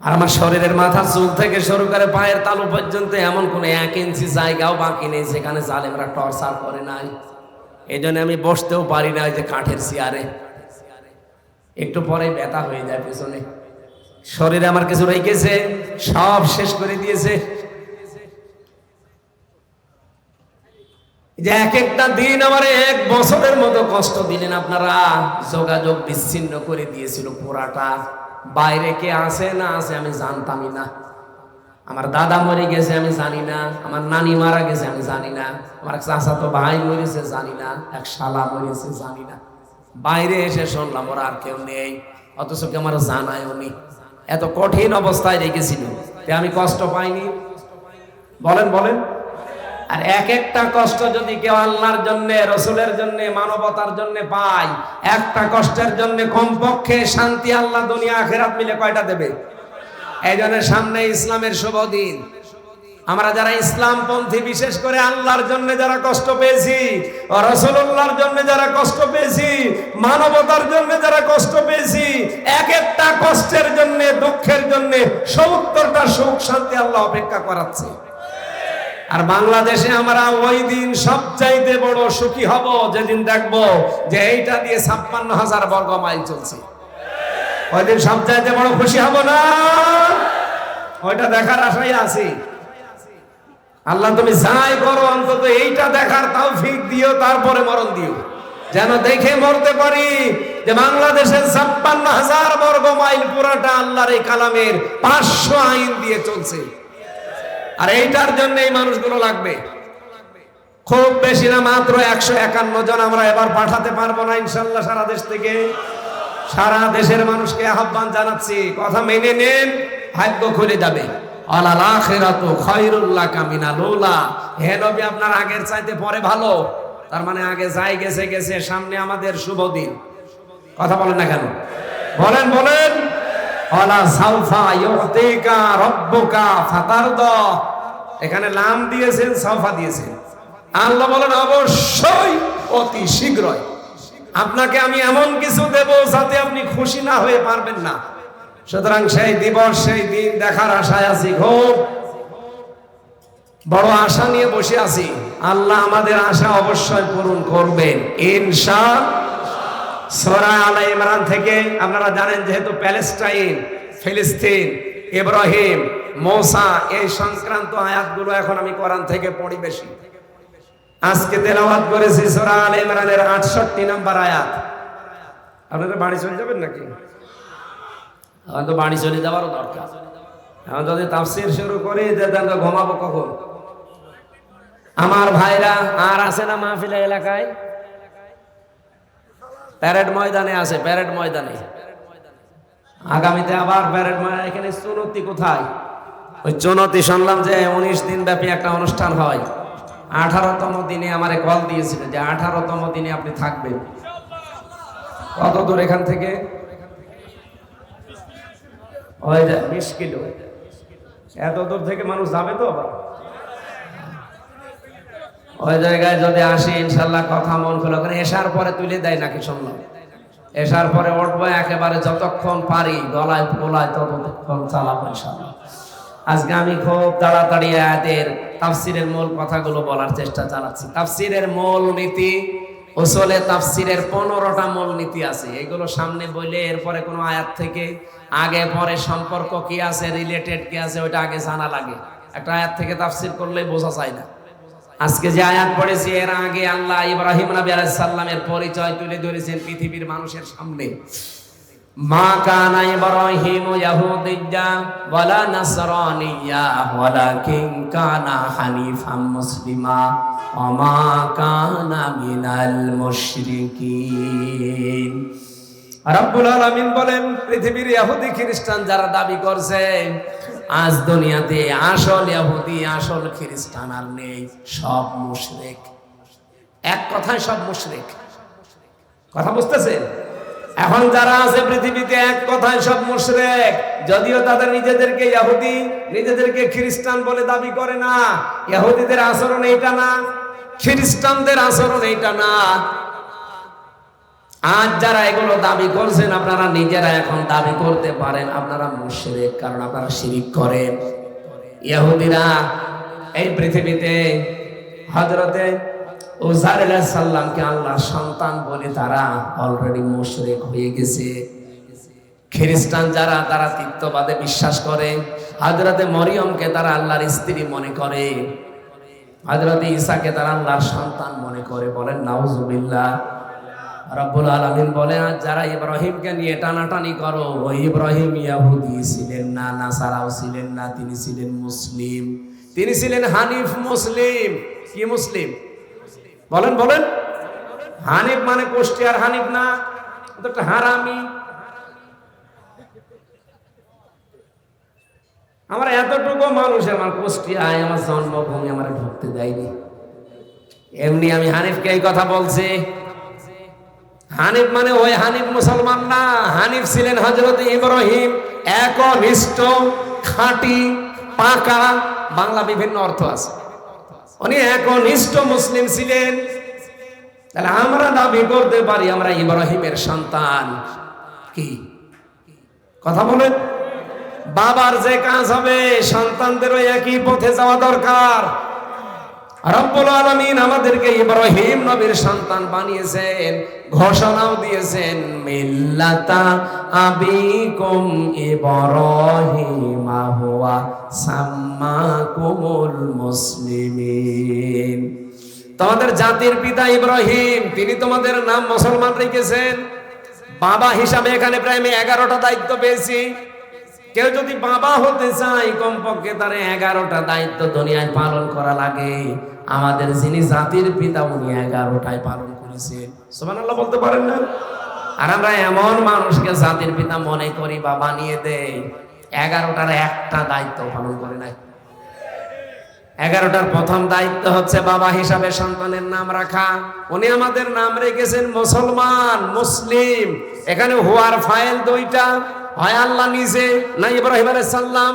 S1: আর আমার শরীরের মাথা চুল থেকে শুরু করে পায়ের তালু পর্যন্ত এমন কোন 1 ইঞ্চি জায়গাও বাকি নেই যেখানে জালেমরা টর্চার করে নাই। এই জন্য আমি বসতেও পারি না, যে কাঠের চেয়ারে, একটু পরে ব্যথা হয়ে যায় পেছনে। শরীরে আমার কিছু রেখেছে, সব শেষ করে দিয়েছে। যে এক একটা দিন আমার 1 বছরের মতো কষ্ট দিলেন আপনারা। যোগাযোগ বিচ্ছিন্ন করে দিয়েছিল পুরাটা। বাইরে কে আছে না আছে আমি জানতামই না। আমার দাদা মরে গেছে আমি জানি না, আমার নানি মারা গেছে আমি জানি না, আমার চাচাতো ভাই মরেছে জানি না, এক শালা মরেছে জানি না। বাইরে এসে শুনলাম ওরা আর কেউ নেই, অথচ কি আমার জানায়ও নি। এত কঠিন অবস্থায় রেখেছিল, আমি কষ্ট পাইনি? বলেন বলেন। আর এক একটা কষ্ট যদি কেউ আল্লাহর জন্য, রসুলের জন্য, মানবতার জন্য পায়, একটা কষ্টের জন্য কমপক্ষে শান্তি আল্লাহ দুনিয়া আখিরাত মিলে কয়টা দেবে? এই জন্য সামনে ইসলামের শুভ দিন। আমরা যারা ইসলামপন্থী, বিশেষ করে আল্লাহর জন্য যারা কষ্ট পেয়েছি, রাসূলুল্লাহর জন্য যারা কষ্ট পেয়েছি, মানবতার জন্য যারা কষ্ট পেয়েছি, এক একটা কষ্টের জন্য, দুঃখের জন্য 70টা সুখ শান্তি আল্লাহ অপেক্ষা করাচ্ছে। আর বাংলাদেশে আমরা ওই দিন সবচাইতে বড় সুখী হব যেদিন দেখব যে এইটা দিয়ে 56,000 বর্গ মাইল চলছে। ওই দিন সবচাইতে বড় খুশি হব না? ওইটা দেখার আশায় আছি। আল্লাহ তুমি যাই করো অন্তত এইটা দেখার তৌফিক দিও, তারপরে মরণ দিও, যেন দেখে মরতে পারি যে বাংলাদেশের 56,000 বর্গ মাইল পুরাটা আল্লাহর এই কালামের 500 আইন দিয়ে চলছে। আর এইটার জন্য এই মানুষগুলো লাগবে। খুব বেশি না, মাত্র 151 জন আমরা এবার পাঠাতে পারবো না ইনশাল্লাহ। সারা দেশ থেকে, সারা দেশের মানুষকে আহ্বান জানাচ্ছি, কথা মেনে নেন, ভাগ্য খুলে যাবে। আলাল আখিরাতু খায়রুল লাকা মিনাল উলা। হে নবী, আপনার আগের চাইতে পরে ভালো। তার মানে আগে যাই গেছে গেছে, সামনে আমাদের শুভ দিন। কথা বলেন না কেন? বলেন বলেন। ওয়ালা সাউফা ইউতিকা রাব্বুকা ফাতারদা। এখানে লাম দিয়েছেন, সাউফা দিয়েছেন। আল্লাহ বলেন অবশ্যই, অতি শীঘ্রই আপনাকে আমি এমন কিছু দেব যাতে আপনি খুশি না হয়ে পারবেন না। সুতরাং সেই দিবস, সেই দিন দেখার আশায় আছি, খুব বড় আশা নিয়ে বসে আছি। আল্লাহ আমাদের আশা অবশ্যই পূরণ করবেন ইনশাআল্লাহ। সূরা আলে ইমরান থেকে আপনারা জানেন, যেহেতু প্যালেস্টাইন, ফিলিস্তিন, ইব্রাহিম, মূসা, এই সংক্রান্ত আয়াতগুলো এখন আমি কোরআন থেকে পড়ি বেশি। আজকে তেলাওয়াত করেছি সূরা আলে ইমরানের 68 নম্বর আয়াত। আপনারা বাড়ি চলে যাবেন নাকি? এখন তো বাড়ি চলে যাওয়ারও দরকার। এখন যদি তাফসীর শুরু করি, যে ঘুমাবো কখন? আমার ভাইরা আর আছে না মাহফিল এলাকায়? প্যারেড ময়দানে আছে, প্যারেড ময়দানে আগামীতে আবার প্যারেড ময়দানে। এখানে চুনতি কোথায়? ওই চুনতি শুনলাম যে 19 দিন ব্যাপী একটা অনুষ্ঠান হয়। 18তম দিনে আমারে কল দিয়েছিল যে 18তম দিনে আপনি থাকবেন। কত দূর এখান থেকে? ওই যে 20 কিলো। এত দূর থেকে মানুষ যাবে তো আবার ওই জায়গায় যদি আসি ইনশাল্লাহ, কথা মন খুলে করে। এশার পরে তুলে দেয় নাকি শুনলাম? এশার পরে উঠবো একেবারে, যতক্ষণ পারি গলায় পোলায় ততক্ষণ চালাবো ইনশাল্লাহ। আজকে আমি খুব তাড়াতাড়ি আয়াতের তাফসীরের মূল কথাগুলো বলার চেষ্টা চালাচ্ছি। তাফসীরের মূল নীতি, উসুলে তাফসীরের 15টা মূল নীতি আছে। এগুলো সামনে বলে এরপরে কোনো আয়াত থেকে আগে পরে সম্পর্ক কি আছে, রিলেটেড কি আছে, ওইটা আগে জানা লাগে। একটা আয়াত থেকে তাফসীর করলে বোঝা যায় না। আজকে যে আয়াত পড়েছি, এর আগে আল্লাহ ইব্রাহিম নবী আলাইহিস সালামের পরিচয় তুলে ধরেছেন পৃথিবীর মানুষের সামনে। মা কানা ইব্রাহিম ইয়াহুদিয়্যা ওয়ালা নাসরানিয়্যা ওয়ালাকিন কানা হানিফাম মুসলিমা ওয়া মা কানা মিনাল মুশরিকিন। রব্বুল আলামিন বলেন, পৃথিবীর ইহুদি খ্রিস্টান যারা দাবি করছে, আজ দুনিয়াতে আসল ইহুদি, আসল খ্রিস্টান আর নেই, সব মুশরিক। এক কথায় সব মুশরিক। কথা বুঝতেছেন? এখন যারা আছে পৃথিবীতে, এক কথায় সব মুশরিক। যদিও তাদের নিজেদেরকে ইহুদি, নিজেদেরকে খ্রিস্টান বলে দাবি করে না। ইহুদিদের আচরণ এইটা না, খ্রিস্টানদের আচরণ এইটা না। আজ যারা এগুলো দাবি করছেন, আপনারা নিজেরা এখন দাবি করতে পারেন আপনারা মুশরিক, কারণ আপনারা শিরিক করেন। ইহুদিরা এই পৃথিবীতে হযরতে উযার আলাইহিস সালামকে আল্লাহর সন্তান বলে তারা অলরেডি মুশরিক হয়ে গেছে। খ্রিস্টান যারা, তারা তৃতীয়বাদে বিশ্বাস করে। হযরতে মরিয়মকে তারা আল্লাহর স্ত্রী মনে করে, হযরতে ঈসাকে তারা আল্লাহর সন্তান মনে করে। বলেন নাউজুবিল্লাহ। রব্বুল আলামিন বলেন, যারা ইব্রাহিমকে নিয়ে টানাটানি করো, ওই ইব্রাহিম ইহুদি ছিলেন না, নাসারাও ছিলেন না, তিনি ছিলেন মুসলিম, তিনি ছিলেন হানিফ মুসলিম। কি মুসলিম? বলেন বলেন। হানিফ মানে কোষ্টি, আর হানিফ না তো একটা হারামি। আমার এতটুকু মানুষ, আমার কোষ্টি আয়, আমার জন্মভূমি আমার ঢুকতে দেয়নি। এমনি আমি হানিফকে এই কথা বলছি। হানিফ মানে ওই হানিফ মুসলমান না। হানিফ ছিলেন হযরত ইব্রাহিম, একনিষ্ঠ, খাঁটি, পাকা। বাংলা বিভিন্ন অর্থ আছে। উনি একনিষ্ঠ মুসলিম ছিলেন। তাহলে আমরা দাবি করতে পারি আমরা ইব্রাহিমের সন্তান। কি কথা বলেন? বাবার যে কাজ হবে, সন্তানদেরও একই পথে যাওয়া দরকার। রব্বুল আলামিন আমাদেরকে ইব্রাহিম নবীর সন্তান বানিয়েছেন। ঘোষণাও দিয়েছেন মিল্লাতা আবিকুম ইব্রাহিম হুয়া সাম্মাকুমুল মুসলিমিন। তোমাদের জাতির পিতা ইব্রাহিম, তিনি তোমাদের নাম মুসলমান রেখেছেন। বাবা হিসাবে এখানে প্রায় আমি 11টা দায়িত্ব পেয়েছি। কেউ যদি বাবা হতে চায় কমপক্ষে তার 11টা দায়িত্ব দুনিয়ায় পালন করা লাগে। আমাদের যিনি জাতির পিতা উনি 11টাই পালন করেছেন। সুবহানাল্লাহ বলতে পারেন না? আর আমরা এমন মানুষকে জাতির পিতা মনে করি বা বানিয়ে দেই, 11টার একটা দায়িত্ব পালন করে নাই। 11টার প্রথম দায়িত্ব হচ্ছে বাবা হিসাবে সন্তানের নাম রাখা। উনি আমাদের নাম রেখেছেন মুসলমান, মুসলিম। এখানে হুয়ার ফাইল দুইটা, হয় আল্লাহ নিজে না ইব্রাহিম আলাইহিস সালাম।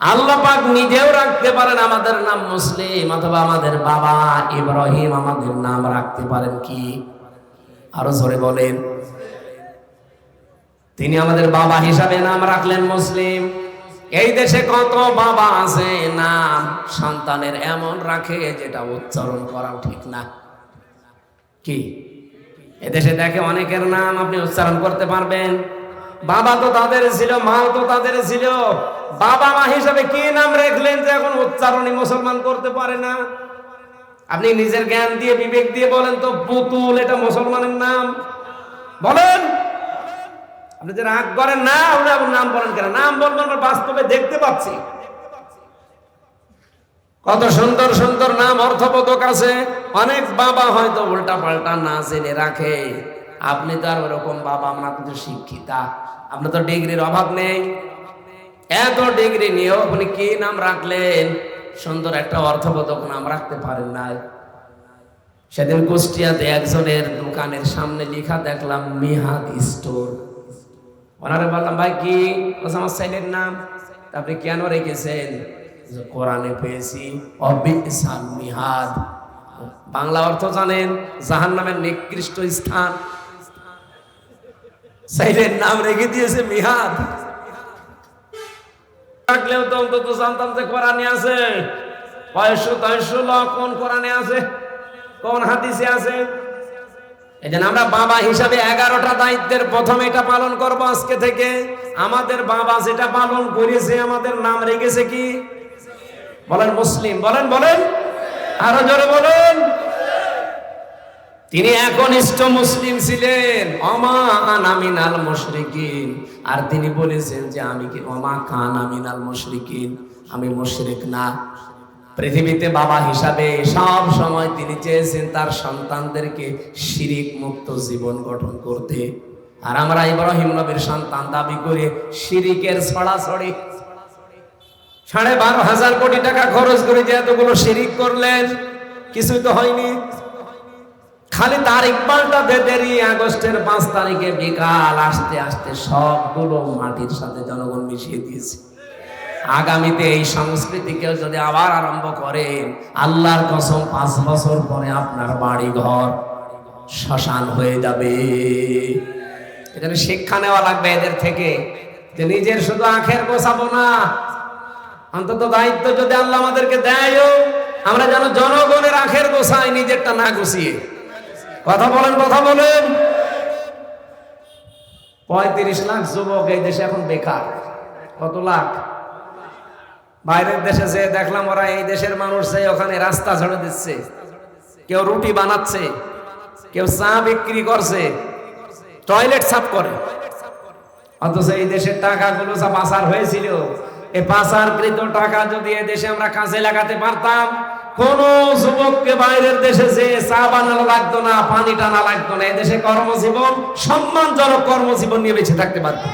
S1: আল্লাহ পাক নিজেও রাখতে পারেন আমাদের নাম মুসলিম, অথবা আমাদের বাবা ইব্রাহিম আমাদের নাম রাখতে পারেন কি? আরো জোরে বলেন। তিনি আমাদের বাবা হিসাবে নাম রাখলেন মুসলিম। এই দেশে কত বাবা আছে নাম সন্তানের এমন রাখে যেটা উচ্চারণ করা ঠিক না। কি এদেশে দেখে অনেকের নাম আপনি উচ্চারণ করতে পারবেন, বাবা তো তাদের ছিল, মাও তো তাদের ছিল। বাবা মা হিসাবে কি নাম রাখলেন যে এখন উচ্চারণই মুসলমান করতে পারে না? আপনি নিজের জ্ঞান দিয়ে বিবেক দিয়ে বলেন তো, পুতুল এটা মুসলমানের নাম? বলেন। আপনি যে রাগ করেন না, আপনি আপনার নাম বলেন কেন? নাম বলবেন, আমরা বাস্তবে দেখতে পাচ্ছি কত সুন্দর সুন্দর নাম অর্থবোধক আছে। অনেক বাবা হয়তো উল্টা পাল্টা না জেনে রাখে। আপনি তো আর ওরকম বাবা, আমরা তো শিক্ষিতা, আপনার তো ডিগ্রির অভাব নেই। এত ডিগ্রি নিয়েও আপনি কি নাম রাখলেন? সুন্দর একটা অর্থবোধক নাম রাখতে পারেন না। সেদিন কুষ্টিয়াতে একজনের দোকানের সামনে লেখা দেখলাম মিহাদ স্টোর। ওনারে বললাম, ভাই কি? আমার ছেলের নাম। আপনি কেন রেখেছেন? কোরআনে পেয়েছি অবিসাল মিহাদ। বাংলা অর্থ জানেন? জাহান্নামের নিকৃষ্ট স্থান। ছেলের নাম রেখে দিয়েছে মিহাদ। রাখলেও তো অন্তত জানতাম যে কোরআনে আছে। 500 কোন কোরআনে আছে, কোন হাদিসে আছে? এই জন্য আমরা বাবা হিসাবে 11টা দায়িত্বের প্রথম এটা পালন করব আজকে থেকে। আমাদের বাবা যেটা পালন করেছে, আমাদের নাম রেখেছে কি? বলেন মুসলিম। বলেন বলেন, আরো জোরে বলেন। তিনি একনিষ্ঠ মুসলিম ছিলেন, অমা আনা মিনাল মুশরিকিন। আর তিনি বলেছেন যে আমি কি অমা কানা মিনাল মুশরিকিন, আমি মুশরিক না। পৃথিবীতে বাবা হিসাবে সব সময় তিনি চেয়েছেন তার সন্তানদেরকে শিরিক মুক্ত জীবন গঠন করতে। আর আমরা ইব্রাহিম নবীর সন্তান দাবি করে শিরিকের ছড়াছড়ি 12,500 কোটি টাকা খরচ করে যে এতগুলো শিরিক করলেন, কিছুই তো হয়নি। খালি তারিখ পাল্টাতে দেরি, আগস্টের 5 তারিখে বিকাল আসতে আসতে সবগুলো মাটির সাথে জনগণ মিশিয়ে দিয়েছে। আগামীতে এই সংস্কৃতিকেও যদি আবার আরম্ভ করেন, আল্লাহর কসম 5 বছর পরে আপনার বাড়ি ঘর শ্মশান হয়ে যাবে। এখানে শিক্ষা নেওয়া লাগবে এদের থেকে, যে নিজের শুধু আখের গোছাবো না, অন্তত দায়িত্ব যদি আল্লাহ আমাদেরকে দেয়, আমরা যেন জনগণের আখের গোছাই, নিজেরটা না গুছিয়ে। কথা বলেন, কথা বলেন। 35 লাখ যুবক এই দেশে এখন বেকার। কত লাখ? বাইরের দেশে যে দেখলাম, ওরা এই দেশের মানুষ যে ওখানে রাস্তা ঝাড়ু দিচ্ছে, কেউ রুটি বানাচ্ছে, কেউ চা বিক্রি করছে, টয়লেট সাফ করে। অথচ এই দেশের টাকাগুলো যা পাচার হয়েছিল, এই পাচারকৃত টাকা যদি এই দেশে আমরা কাজে লাগাতে পারতাম, কোন যুবককে বাইরের দেশে যে চা বানানো লাগতো না, পানি টানা লাগতো না। এই দেশে কর্মজীবন, সম্মানজনক কর্মজীবন নিয়ে বেঁচে থাকতে পারতাম।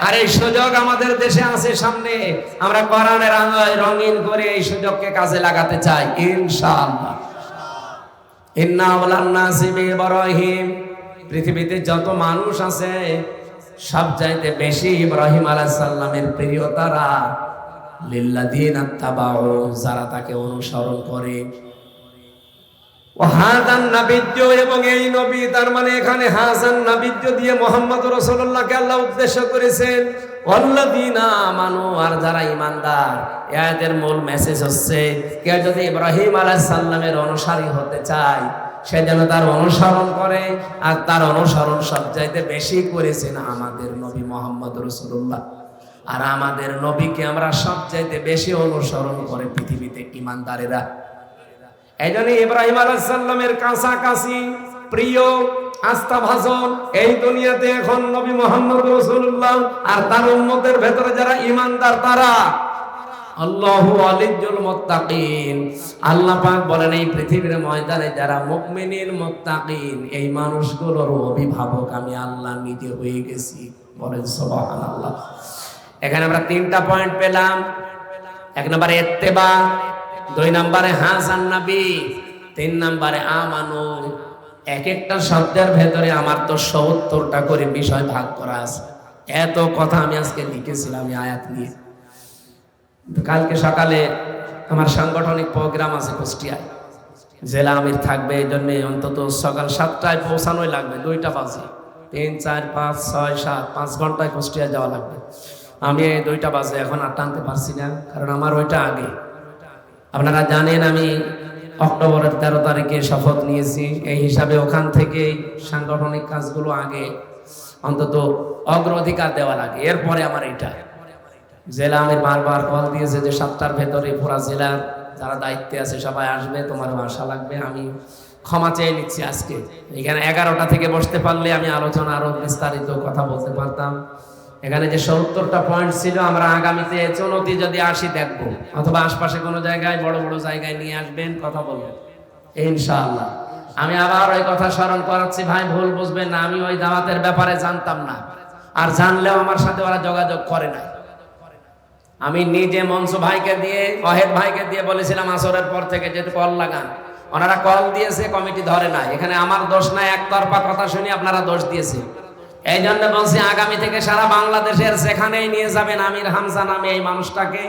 S1: আর এই সুযোগ আমাদের দেশে আছে সামনে, আমরা কোরআনের আলোয় রঙিন করে এই সুযোগকে কাজে লাগাতে চাই ইনশাআল্লাহ। ইন্না ওয়ালান্নাসি বিইব্রাহিম। পৃথিবীতে যত মানুষ আছে সব চাইতে বেশি ইব্রাহিম আলাইহিস সালামের প্রিয় তারা, লিল্লাযিনা তাবাউ, যারা তাকে অনুসরণ করে। হাযান নাবিয়্য, এবং এই নবী, তার মানে এখানে হাযান নাবিয়্য দিয়ে মুহাম্মদ রাসূলুল্লাহকে আল্লাহ উদ্দেশ্য করেছেন। ওয়াল্লাযিনা আমানু, আর যারা ঈমানদার। এই আয়াতের মূল মেসেজ হচ্ছে, কেউ যদি ইব্রাহিম আলাইহিস সালামের অনুসারী হতে চায়, সে যেন তার অনুসরণ করে। আর তার অনুসরণ সবচাইতে বেশি করেছেন আমাদের নবী মুহাম্মদ রাসূলুল্লাহ। আর আমাদের নবীকে আমরা সবচাইতে বেশি অনুসরণ করে পৃথিবীতে ঈমানদারেরা। এই জন্য ইব্রাহিম আলাইহিস সালামের কাছাকাছি প্রিয় আস্থাভাজন এই দুনিয়াতে এখন নবী মুহাম্মদ রাসূলুল্লাহ। আর তার উম্মতের ভেতরে যারা ঈমানদার তারা আল্লাহু ওয়ালিয়ুল মুত্তাকিন। আল্লাহ পাক বলেন এই পৃথিবীর ময়দানে যারা মুমিনিন মুত্তাকিন এই মানুষগুলোর অভিভাবক আমি আল্লাহ নিজে হয়ে গেছি। বলেন সুবহানাল্লাহ। এখানে আমরা তিনটা পয়েন্ট পেলাম। এক নম্বরে ইত্তেবা, দুই নম্বরে হাসান নবী, তিন নম্বরে আমানু। এক একটা শব্দের ভেতরে আমার তো ৭০টা করে বিষয় ভাগ করা আছে। এত কথা আমি আজকে লিখেছিলাম এই আয়াত নিয়ে। কালকে সকালে আমার সাংগঠনিক প্রোগ্রাম আছে কুষ্টিয়ায়, জেলা আমির থাকবে। এই জন্য অন্তত সকাল 7টায় পৌঁছানোই লাগবে, 2টা বাজে। 3, 4, 5, 6, 7 5 ঘন্টায় কুষ্টিয়া যাওয়া লাগবে। আমি 2টা বাজে এখন আর টানতে পারছি না, কারণ আমার ওইটা আগে। আপনারা জানেন আমি অক্টোবরের 13 তারিখে শপথ নিয়েছি। এই হিসাবে ওখান থেকে সাংগঠনিক কাজগুলো আগে অন্তত অগ্রাধিকার দেওয়া লাগে, এরপরে আমার এটা। জেলা আমির বারবার কল দিয়েছে যে 7টার ভেতরে পুরা জেলার যারা দায়িত্বে আছে সবাই আসবে, তোমার আশা লাগবে। আমি ক্ষমা চেয়ে নিচ্ছি আজকে। এখানে 11টা থেকে বসতে পারলে আমি আলোচনা আরো বিস্তারিত কথা বলতে পারতাম। এখানে যে ৭০টা পয়েন্ট ছিল, আমরা আগামীতে চুনতি যদি আসি দেখবো, অথবা আশপাশে কোনো জায়গায় বড় বড় জায়গায় নিয়ে আসবেন, কথা বলবেন ইনশাআল্লাহ। আমি আবার ওই কথা স্মরণ করাচ্ছি, ভাই ভুল বুঝবেন না। আমি ওই দাওয়াতের ব্যাপারে জানতাম না, আর জানলেও আমার সাথে ওরা যোগাযোগ করে নাই। আমি নিজে মনসু ভাইকে দিয়ে, ওয়াহেদ ভাইকে দিয়ে বলেছিলাম আসরের পর থেকে যেহেতু কল লাগান। ওনারা কল দিয়েছে, কমিটি ধরে নাই। এখানে আমার দোষ নাই, একতরফা কথা শুনি আপনারা দোষ দিয়েছে। এই জন্য বলছি আগামী থেকে সারা বাংলাদেশের যেখানেই নিয়ে যাবেন আমির হামজা নামে এই মানুষটাকে,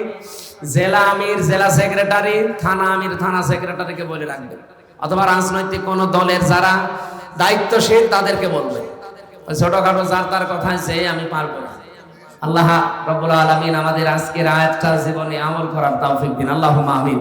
S1: জেলা আমির জেলা সেক্রেটারি, থানা আমির থানা সেক্রেটারিকে বলে রাখবেন, অথবা রাজনৈতিক কোন দলের যারা দায়িত্বশীল তাদেরকে বলবেন। ওই ছোটখাটো যার তার কথায় যে আমি পারবো না। আল্লাহ রাব্বুল আলামিন আমাদের আজকের আয়াতটা জীবনে আমল করার তৌফিক দিন। আল্লাহুম্মা আমিন।